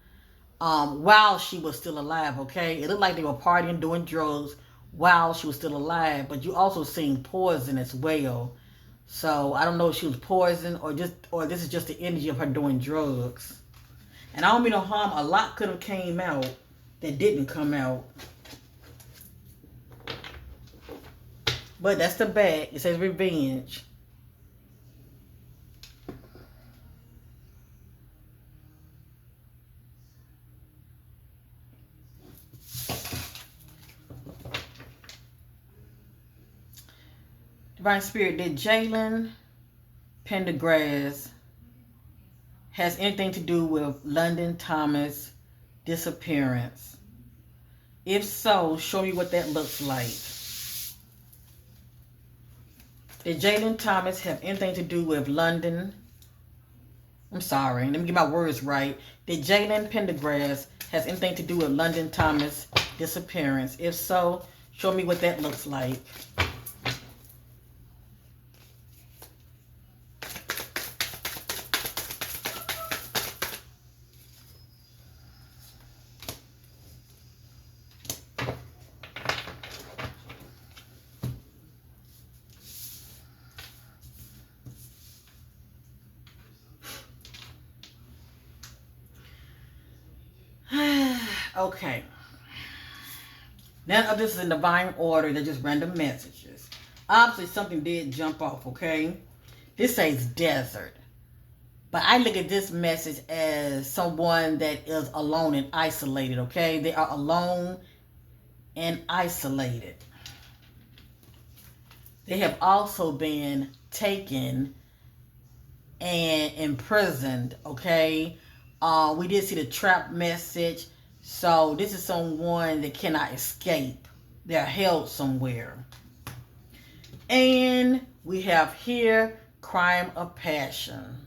While she was still alive, okay? It looked like they were partying, doing drugs while she was still alive, but you also seen poison as well. So I don't know if she was poisoned or this is just the energy of her doing drugs. And I don't mean no harm. A lot could have came out that didn't come out. But that's the bag. It says revenge. Divine Spirit, did Jaylen Pendergrass has anything to do with London Thomas disappearance? If so, show me what that looks like. Did Jaylen Thomas have anything to do with London? I'm sorry, let me get my words right. Did Jaylen Pendergrass has anything to do with London Thomas disappearance? If so, show me what that looks like. Okay. None of this is in divine order. They're just random messages. Obviously, something did jump off, okay? This says desert. But I look at this message as someone that is alone and isolated, okay? They are alone and isolated. They have also been taken and imprisoned, okay? We did see the trap message. So this is someone that cannot escape. They're held somewhere. And we have here crime of passion.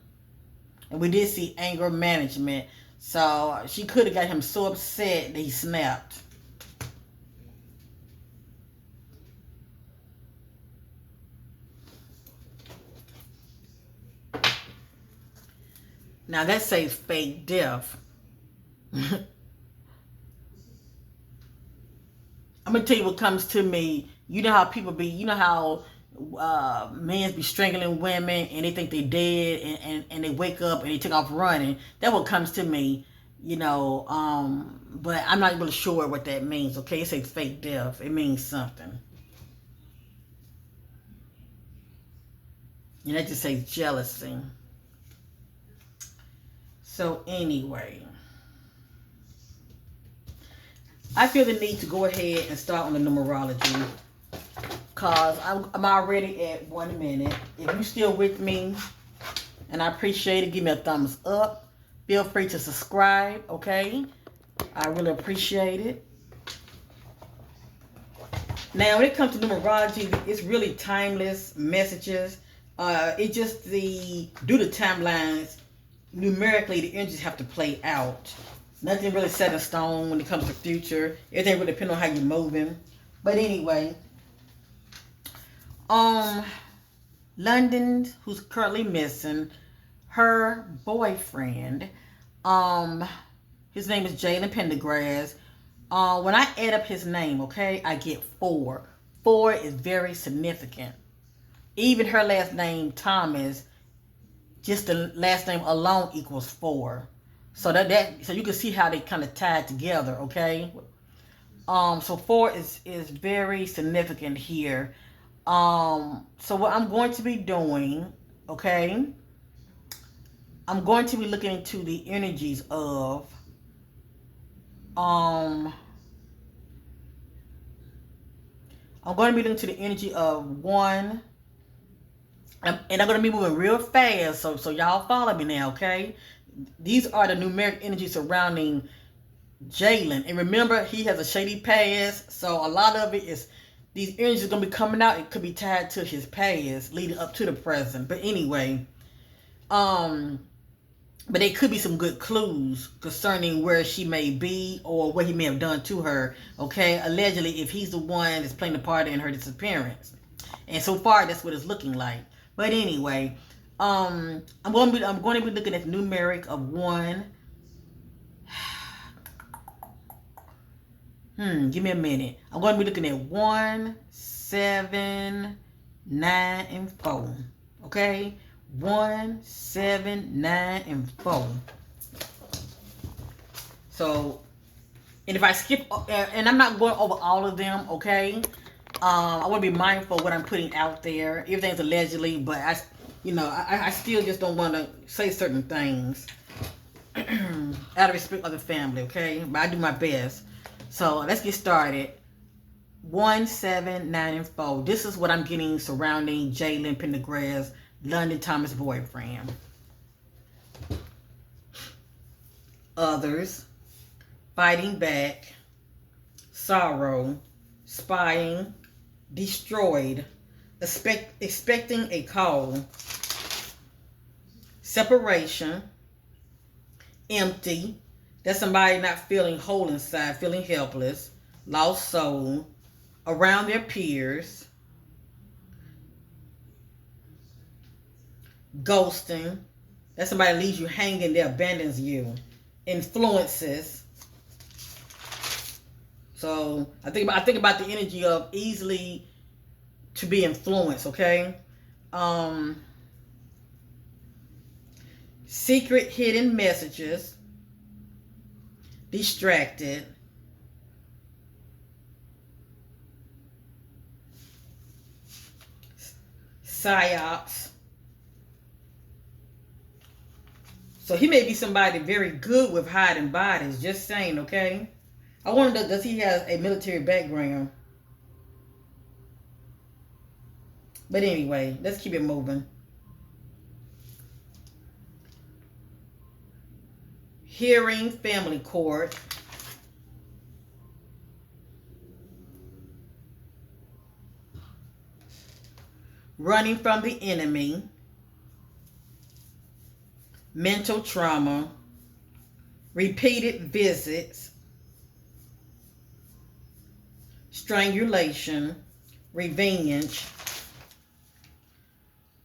And we did see anger management. So she could have got him so upset that he snapped. Now that says fake death. I'm gonna tell you what comes to me. You know how people be, you know how men be strangling women and they think they dead, and they wake up and they take off running. That's what comes to me, you know. But I'm not really sure what that means. Okay, it says fake death. It means something. And that just says jealousy. So anyway, I feel the need to go ahead and start on the numerology, because I'm already at 1 minute. If you're still with me, and I appreciate it, give me a thumbs up. Feel free to subscribe, okay? I really appreciate it. Now, when it comes to numerology, it's really timeless messages. It just due to timelines, numerically, the energies have to play out. Nothing really set in stone when it comes to future. Everything really depends on how you're moving. But anyway, London, who's currently missing, her boyfriend, his name is Jaylen Pendergrass. When I add up his name, okay, I get 4. 4 is very significant. Even her last name, Thomas, just the last name alone equals 4. So so you can see how they kind of tied together, okay? So 4 is very significant here. So what I'm going to be doing, okay? I'm going to be looking into the energies of I'm going to be looking into the energy of 1. And I'm going to be moving real fast, so y'all follow me now, okay? These are the numeric energies surrounding Jaylen. And remember, he has a shady past, so a lot of it is, these energies are going to be coming out. It could be tied to his past, leading up to the present. But anyway, but there could be some good clues concerning where she may be or what he may have done to her, okay? Allegedly, if he's the one that's playing the part in her disappearance. And so far, that's what it's looking like. But anyway, I'm going to be looking at the numeric of 1. Give me a minute. I'm going to be looking at 1, 7, 9, and 4. Okay? 1, 7, 9, and 4. So, and if I skip, and I'm not going over all of them, okay? I want to be mindful of what I'm putting out there. Everything's allegedly, but I still just don't want to say certain things out of respect of the family, okay? But I do my best. So let's get started. 1, 7, 9, and 4. This is what I'm getting surrounding Jaylen Pendergrass, London Thomas boyfriend. Others, fighting back, sorrow, spying, destroyed, expecting a call, separation, empty. That's somebody not feeling whole inside, feeling helpless, lost soul, around their peers, ghosting. That's somebody leaves you hanging, that abandons you. Influences. So I think about the energy of easily to be influenced, okay? Secret hidden messages, distracted, psyops. So he may be somebody very good with hiding bodies, just saying, okay? I wonder, does he have a military background? But anyway, let's keep it moving. Hearing family court. Running from the enemy. Mental trauma. Repeated visits. Strangulation. Revenge.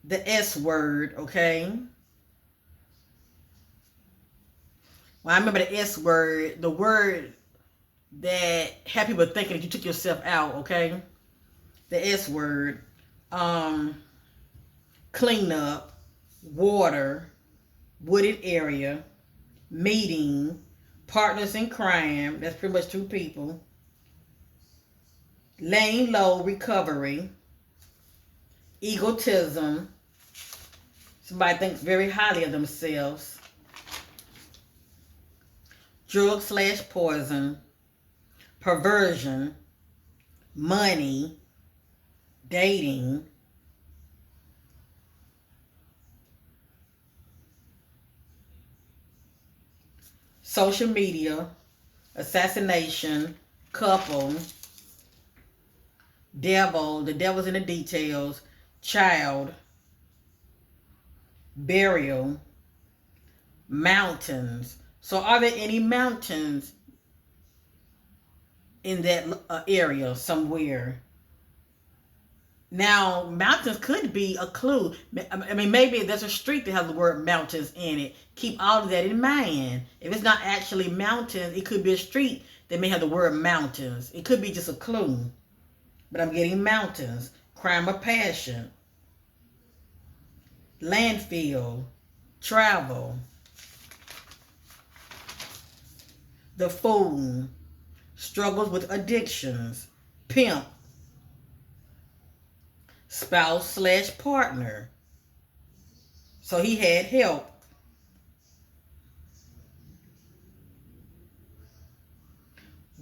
The S word, okay? Well, I remember the S word, the word that had people thinking that you took yourself out, okay? The S word. Clean up, water, wooded area, meeting, partners in crime, that's pretty much two people. Laying low, recovery, egotism, somebody thinks very highly of themselves, drug/poison, perversion, money, dating, social media, assassination, couple, devil, the devil's in the details, child, burial, mountains. So are there any mountains in that area somewhere? Now, mountains could be a clue. I mean, maybe there's a street that has the word mountains in it. Keep all of that in mind. If it's not actually mountains, it could be a street that may have the word mountains. It could be just a clue. But I'm getting mountains. Crime of passion. Landfill. Travel. The fool. Struggles with addictions. Pimp. Spouse/partner. So he had help.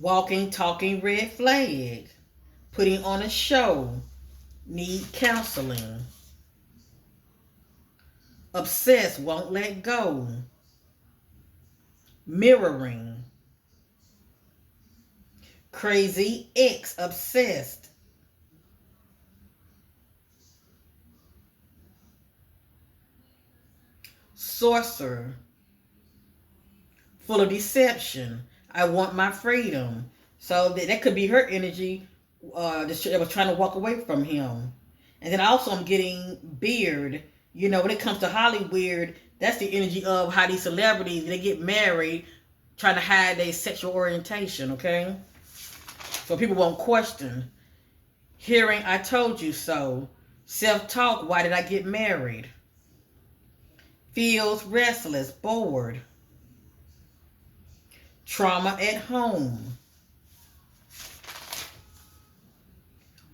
Walking, talking, red flag. Putting on a show. Need counseling. Obsessed, won't let go. Mirroring. Crazy ex, obsessed. Sorcerer. Full of deception. I want my freedom. So that could be her energy that was trying to walk away from him. And then also I'm getting beard. You know, when it comes to Hollywood, that's the energy of how these celebrities, they get married, trying to hide their sexual orientation, okay? So people won't question. Hearing, I told you so. Self-talk, why did I get married? Feels restless, bored. Trauma at home.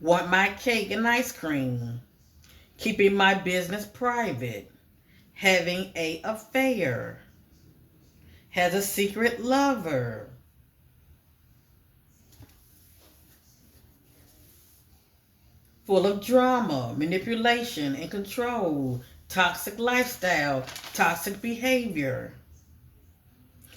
Want my cake and ice cream. Keeping my business private. Having an affair. Has a secret lover. Full of drama, manipulation, and control. Toxic lifestyle, toxic behavior.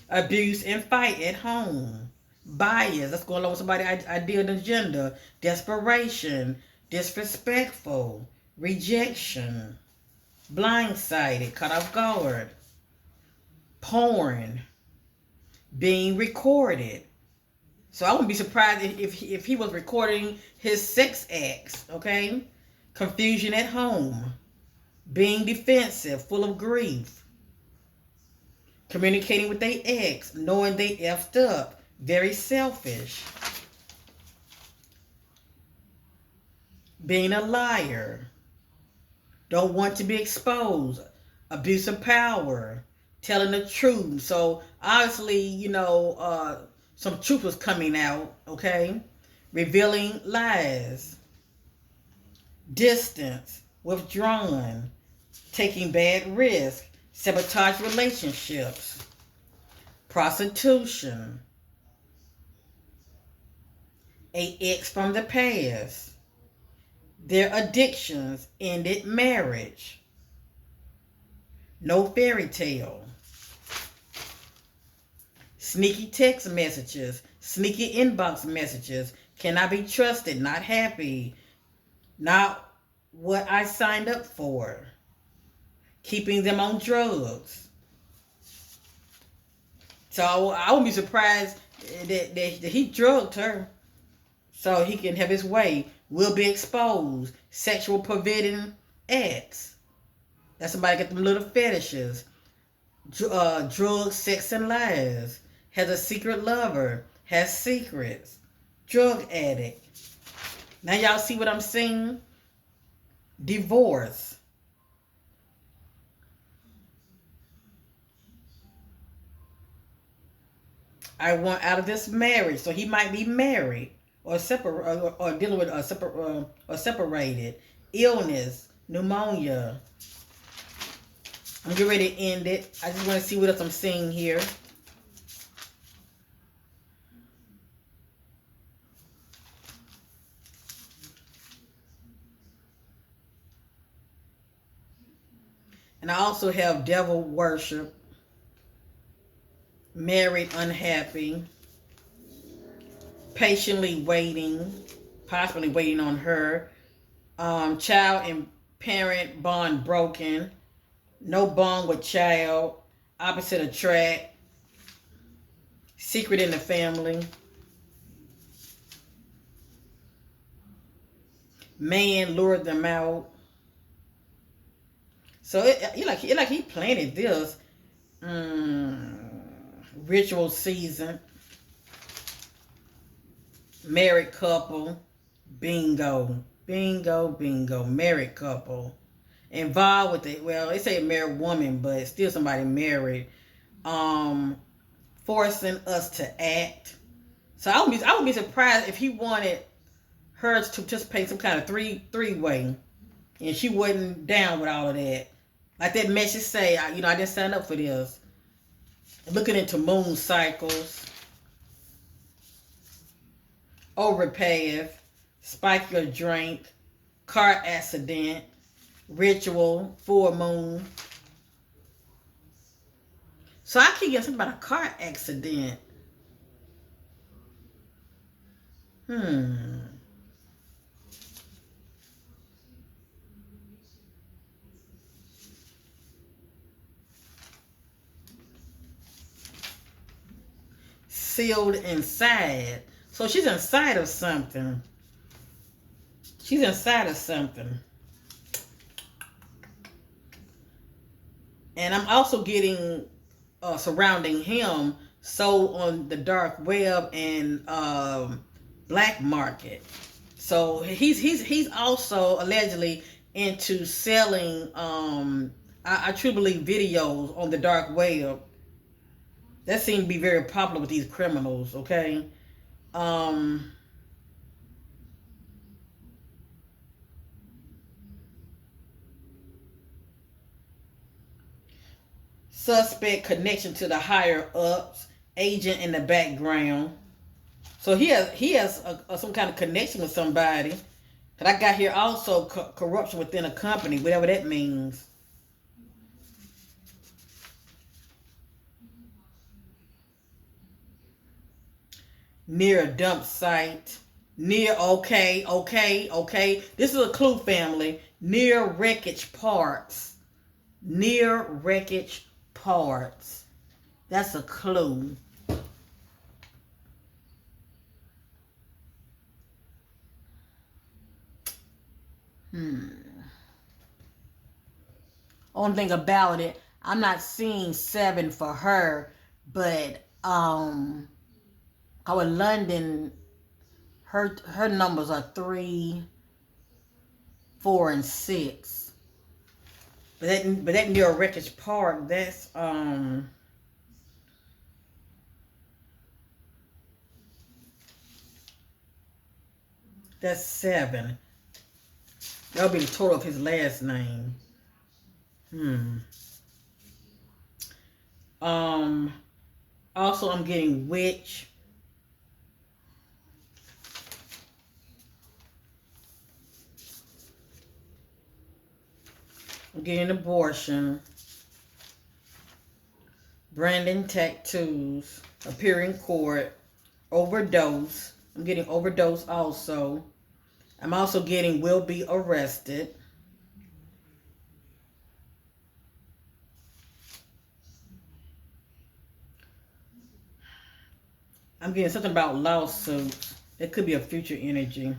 Abuse and fight at home. Bias, that's going along with somebody's idea and agenda. Desperation, disrespectful, rejection, blindsided, caught off guard. Porn, being recorded. So I wouldn't be surprised if he was recording his sex acts, okay? Confusion at home. Being defensive, full of grief. Communicating with their ex, knowing they effed up. Very selfish. Being a liar. Don't want to be exposed. Abuse of power. Telling the truth. So obviously, you know, some truth was coming out, okay? Revealing lies. Distance. Withdrawn. Taking bad risks. Sabotage relationships. Prostitution. a ex from the past, their addictions, ended marriage, no fairy tale, sneaky text messages, sneaky inbox messages, cannot be trusted, not happy, not what I signed up for, keeping them on drugs. So I won't be surprised that he drugged her so he can have his way. Will be exposed. Sexual perverting acts. That's somebody got them little fetishes. Drugs, sex, and lies. Has a secret lover. Has secrets. Drug addict. Now y'all see what I'm seeing? Divorce. I want out of this marriage. So he might be married or separate or dealing with or separated. Illness, pneumonia. I'm getting ready to end it. I just want to see what else I'm seeing here. And I also have devil worship, married unhappy, patiently waiting, possibly waiting on her, child and parent bond broken, no bond with child, opposite attract, secret in the family, man lured them out. So it like he planted this. Ritual season, married couple, bingo, bingo, bingo, married couple, involved with it. Well, they say married woman, but it's still somebody married. Forcing us to act. So I would be surprised if he wanted her to participate some kind of three-way, and she wasn't down with all of that. Like that message say, I didn't sign up for this. Looking into moon cycles, overpath, spike your drink, car accident, ritual, full moon. So I keep getting something about a car accident. Sealed inside. So she's inside of something. She's inside of something. And I'm also getting surrounding him sold on the dark web and black market. So he's also allegedly into selling I truly believe videos on the dark web. That seems to be very popular with these criminals, okay? Suspect connection to the higher ups, agent in the background. So he has some kind of connection with somebody. But I got here also corruption within a company, whatever that means. Near a dump site. Near, okay. This is a clue, family. Near wreckage parts. Near wreckage parts. That's a clue. Only thing about it, I'm not seeing 7 for her, but our London, her numbers are 3, 4, and 6. But that near wreckage park, that's 7. That'll be the total of his last name. Also I'm getting witch. I'm getting abortion. Branding tattoos. Appear in court. Overdose. I'm getting overdose also. I'm also getting will be arrested. I'm getting something about lawsuits. It could be a future energy.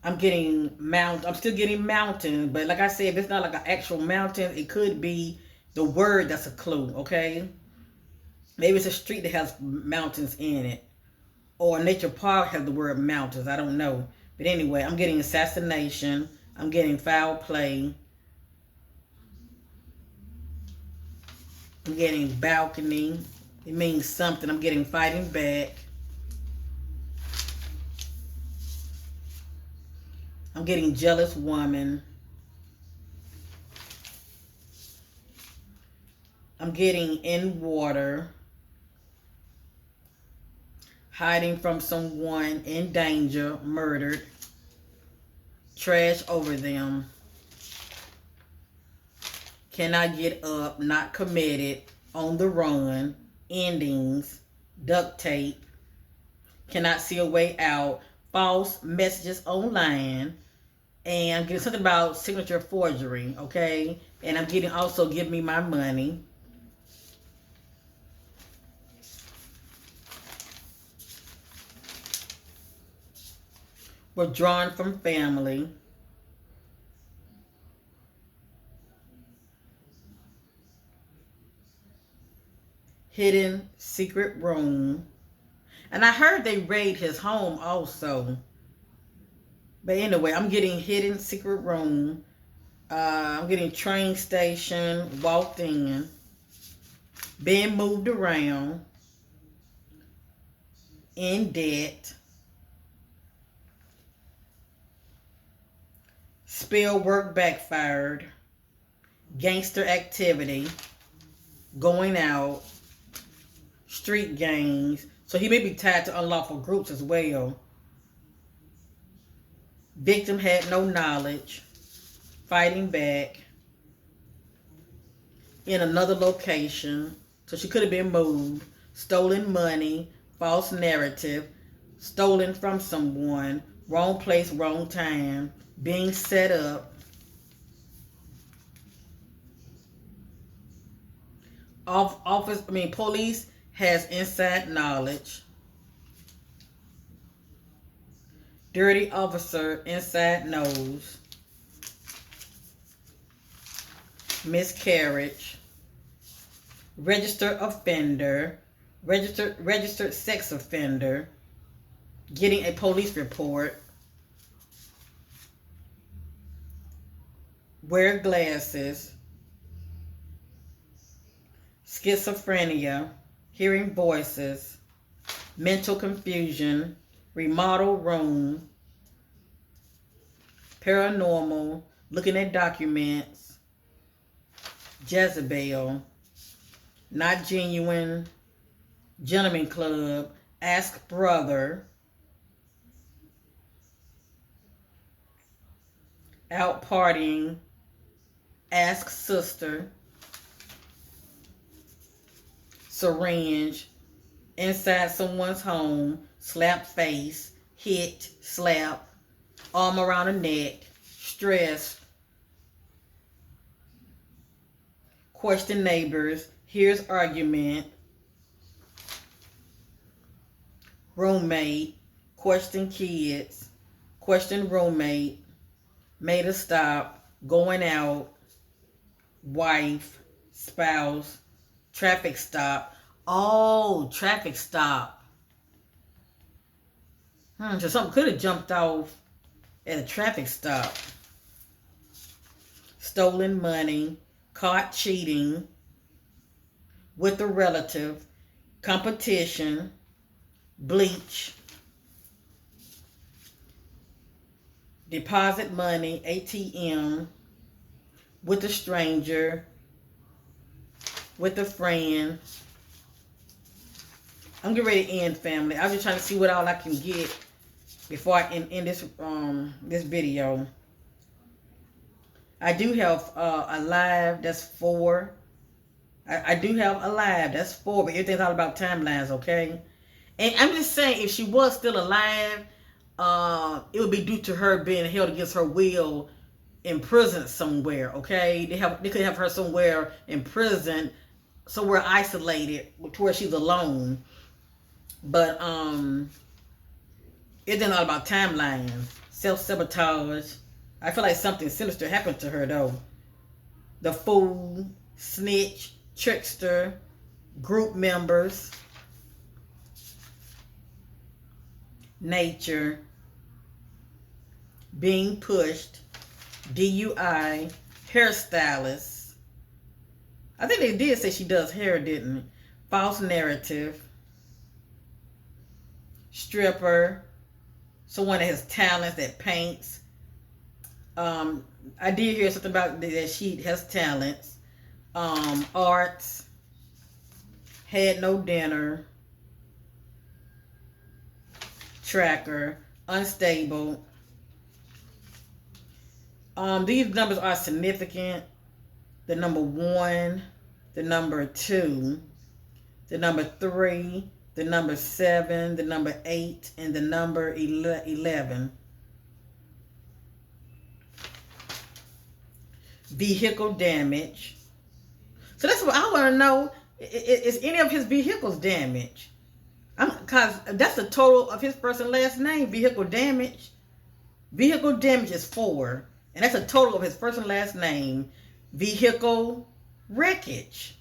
I'm still getting mountain, but like I said, if it's not like an actual mountain, it could be the word that's a clue, okay? Maybe it's a street that has mountains in it. Or a nature park has the word mountains. I don't know. But anyway, I'm getting assassination. I'm getting foul play. I'm getting balcony. It means something. I'm getting fighting back. I'm getting jealous woman. I'm getting in water. Hiding from someone in danger, murdered. Trash over them. Cannot get up, not committed, on the run, endings, duct tape, cannot see a way out, false messages online, and I'm getting something about signature forgery, okay? And I'm getting also give me my money. Withdrawn from family. Hidden secret room. And I heard they raid his home also. But anyway, I'm getting hidden secret room. I'm getting train station, walked in, being moved around, in debt, spill work backfired, gangster activity, going out, street gangs. So he may be tied to unlawful groups as well. Victim had no knowledge, fighting back, in another location. So she could have been moved, stolen money, false narrative, stolen from someone, wrong place, wrong time, being set up. Police has inside knowledge. Dirty officer, inside knows. Miscarriage. Registered offender. Registered sex offender. Getting a police report. Wear glasses. Schizophrenia. Hearing voices. Mental confusion. Remodel room. Paranormal. Looking at documents. Jezebel. Not genuine. Gentleman club. Ask brother. Out partying. Ask sister. Syringe. Inside someone's home. Slap face. Hit. Slap. Arm around the neck. Stress. Question neighbors. Here's argument. Roommate. Question kids. Question roommate. Made a stop. Going out. Wife. Spouse. Traffic stop. Oh, traffic stop. So something could have jumped off at a traffic stop. Stolen money. Caught cheating with a relative. Competition. Bleach. Deposit money. ATM. With a stranger. With a friend. I'm getting ready to end, family. I'm just trying to see what all I can get before I end this video, I do have a live that's 4. I do have a live that's 4, but everything's all about timelines, okay? And I'm just saying, if she was still alive, it would be due to her being held against her will in prison somewhere, okay? They could have her somewhere in prison, somewhere isolated to where she's alone. But it's not all about timelines, self-sabotage. I feel like something sinister happened to her though. The fool, snitch, trickster, group members, nature, being pushed, DUI, hairstylist. I think they did say she does hair, didn't they? False narrative, stripper, someone that has talents, that paints. I did hear something about that she has talents. Arts, had no dinner, tracker, unstable. These numbers are significant. The number 1, the number 2, the number 3, the number 7, the number 8, and the number 11. Vehicle damage. So that's what I want to know. Is any of his vehicles damaged? Because that's the total of his first and last name, vehicle damage. Vehicle damage is 4. And that's a total of his first and last name, vehicle wreckage.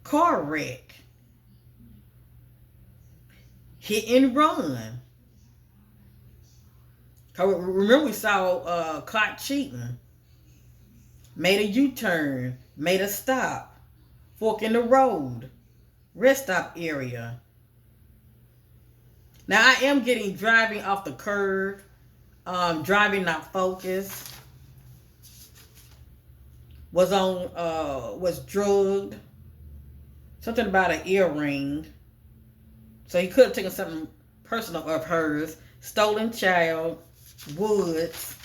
Car wreck. Hit and run. Remember we saw caught cheating. Made a U-turn. Made a stop. Fork in the road. Rest stop area. Now I am getting driving off the curb. Driving not focused. Was drugged. Something about an earring. So he could have taken something personal of hers. Stolen child. Woods.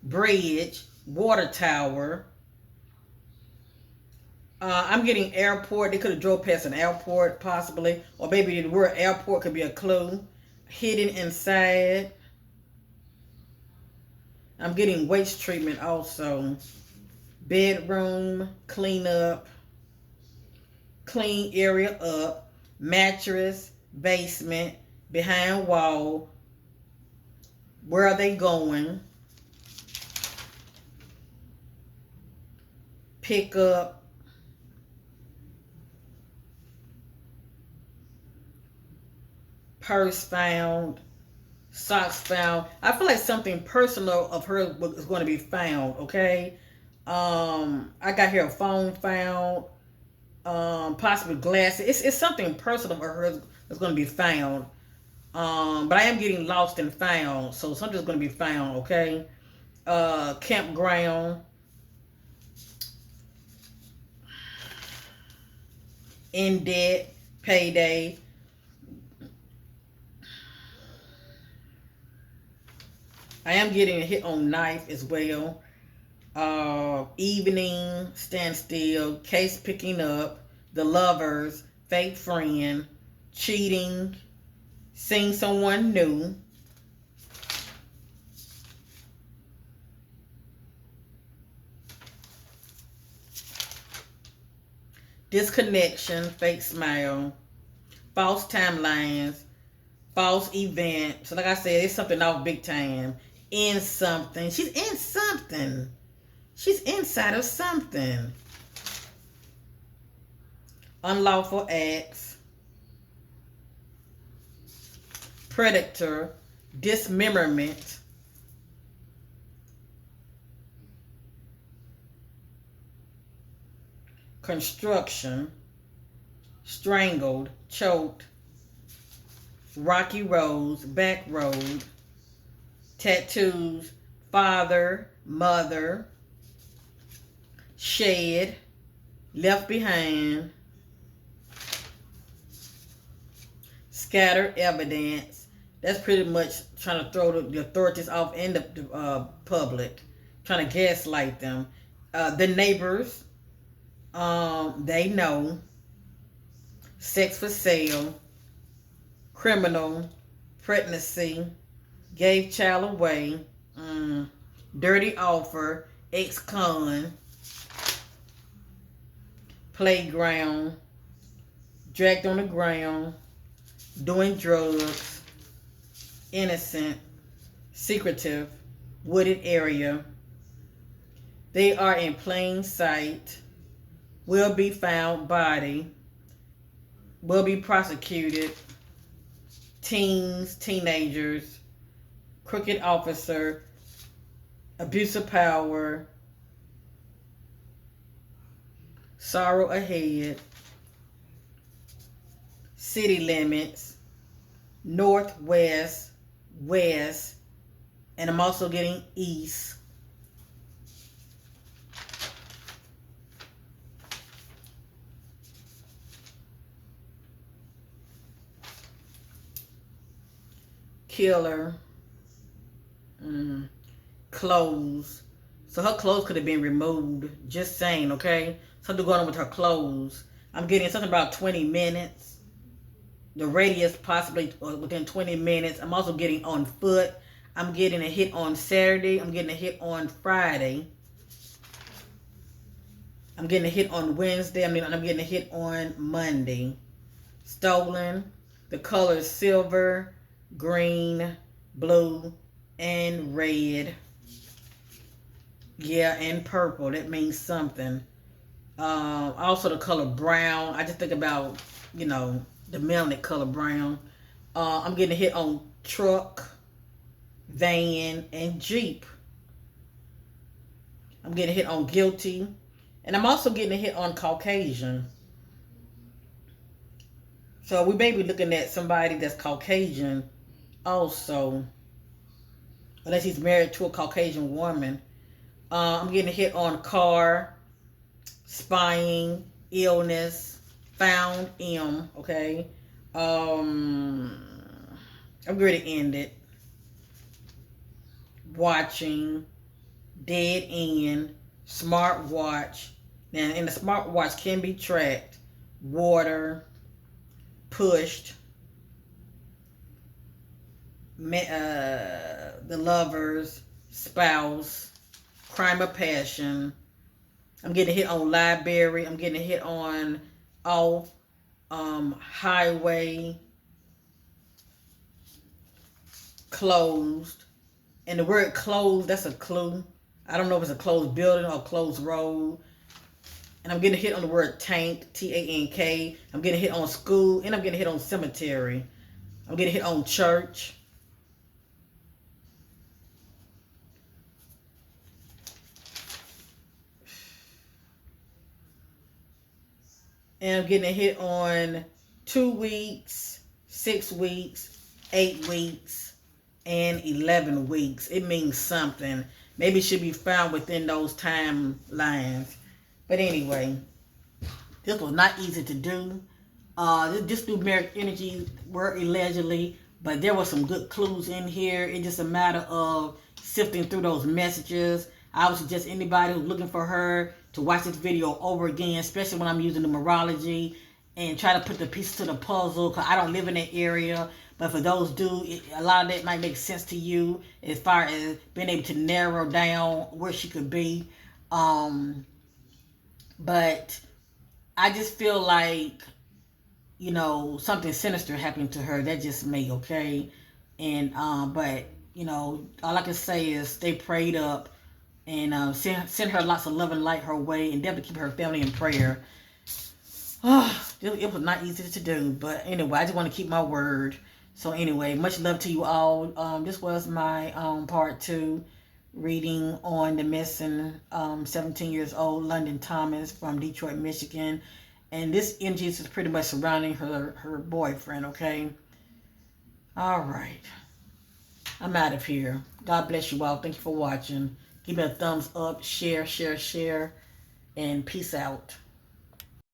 Bridge. Water tower. I'm getting airport. They could have drove past an airport possibly. Or maybe the word airport could be a clue. Hidden inside. I'm getting waste treatment also. Bedroom, clean up. Clean area up. Mattress, basement, behind wall. Where are they going? Pick up. Purse found. Socks found. I feel like something personal of her is going to be found, okay? I got here a phone found. Possibly glasses. It's something personal of hers that's going to be found. But I am getting lost and found. So something's going to be found, okay? Campground. In debt. Payday. I am getting a hit on knife as well. Evening, standstill, case picking up, the lovers, fake friend, cheating, seeing someone new. Disconnection, fake smile, false timelines, false event. So like I said, it's something off big time. In something. She's in something. She's inside of something. Unlawful acts. Predator. Dismemberment. Construction. Strangled. Choked. Rocky roads. Back road. Tattoos. Father. Mother. Shed. Left behind. scatter evidence. That's pretty much trying to throw the authorities off in the public, trying to gaslight them. The neighbors, they know. Sex for sale, criminal, pregnancy, gave child away, dirty offer, ex-con, playground, dragged on the ground, doing drugs, innocent, secretive, wooded area. They are in plain sight, will be found body, will be prosecuted, teens, teenagers, crooked officer, abuse of power, sorrow ahead, city limits, northwest, west, and I'm also getting east. Killer, clothes. So her clothes could have been removed. Just saying, okay? Something going on with her clothes. I'm getting something about 20 minutes. The radius possibly within 20 minutes. I'm also getting on foot. I'm getting a hit on Saturday. I'm getting a hit on Friday. I'm getting a hit on Wednesday. I'm getting a hit on Monday. Stolen. The color is silver, green, blue, and red. Yeah, and purple. That means something. Also the color brown. I just think about, the melanin color brown. I'm getting a hit on truck, van, and Jeep. I'm getting a hit on guilty. And I'm also getting a hit on Caucasian. So we may be looking at somebody that's Caucasian also, unless he's married to a Caucasian woman. I'm getting a hit on car, spying, illness, found M, okay? I'm ready to end it. Watching, dead end, smartwatch. Now, and the smartwatch can be tracked. Water, pushed, the lovers, spouse, crime of passion. I'm getting a hit on library. I'm getting a hit on off, highway, closed. And the word closed, that's a clue. I don't know if it's a closed building or a closed road. And I'm getting a hit on the word tank, T-A-N-K. I'm getting a hit on school, and I'm getting a hit on cemetery. I'm getting a hit on church. And I'm getting a hit on 2 weeks, 6 weeks, 8 weeks, and 11 weeks. It means something. Maybe it should be found within those timelines. But anyway, this was not easy to do. This numeric energy were allegedly, but there were some good clues in here. It's just a matter of sifting through those messages. I would suggest anybody who's looking for her to watch this video over again, especially when I'm using numerology, and try to put the pieces to the puzzle, because I don't live in that area. But for those do, a lot of that might make sense to you as far as being able to narrow down where she could be. But I just feel like, something sinister happened to her. That just me, okay? And, but, all I can say is stay prayed up and send her lots of love and light her way, and definitely keep her family in prayer. It was not easy to do, but anyway, I just want to keep my word. So anyway, much love to you all. This was my part 2 reading on the missing 17 years old London Thomas from Detroit, Michigan. And this energy is pretty much surrounding her boyfriend, okay? All right. I'm out of here. God bless you all. Thank you for watching. Give me a thumbs up, share, and peace out.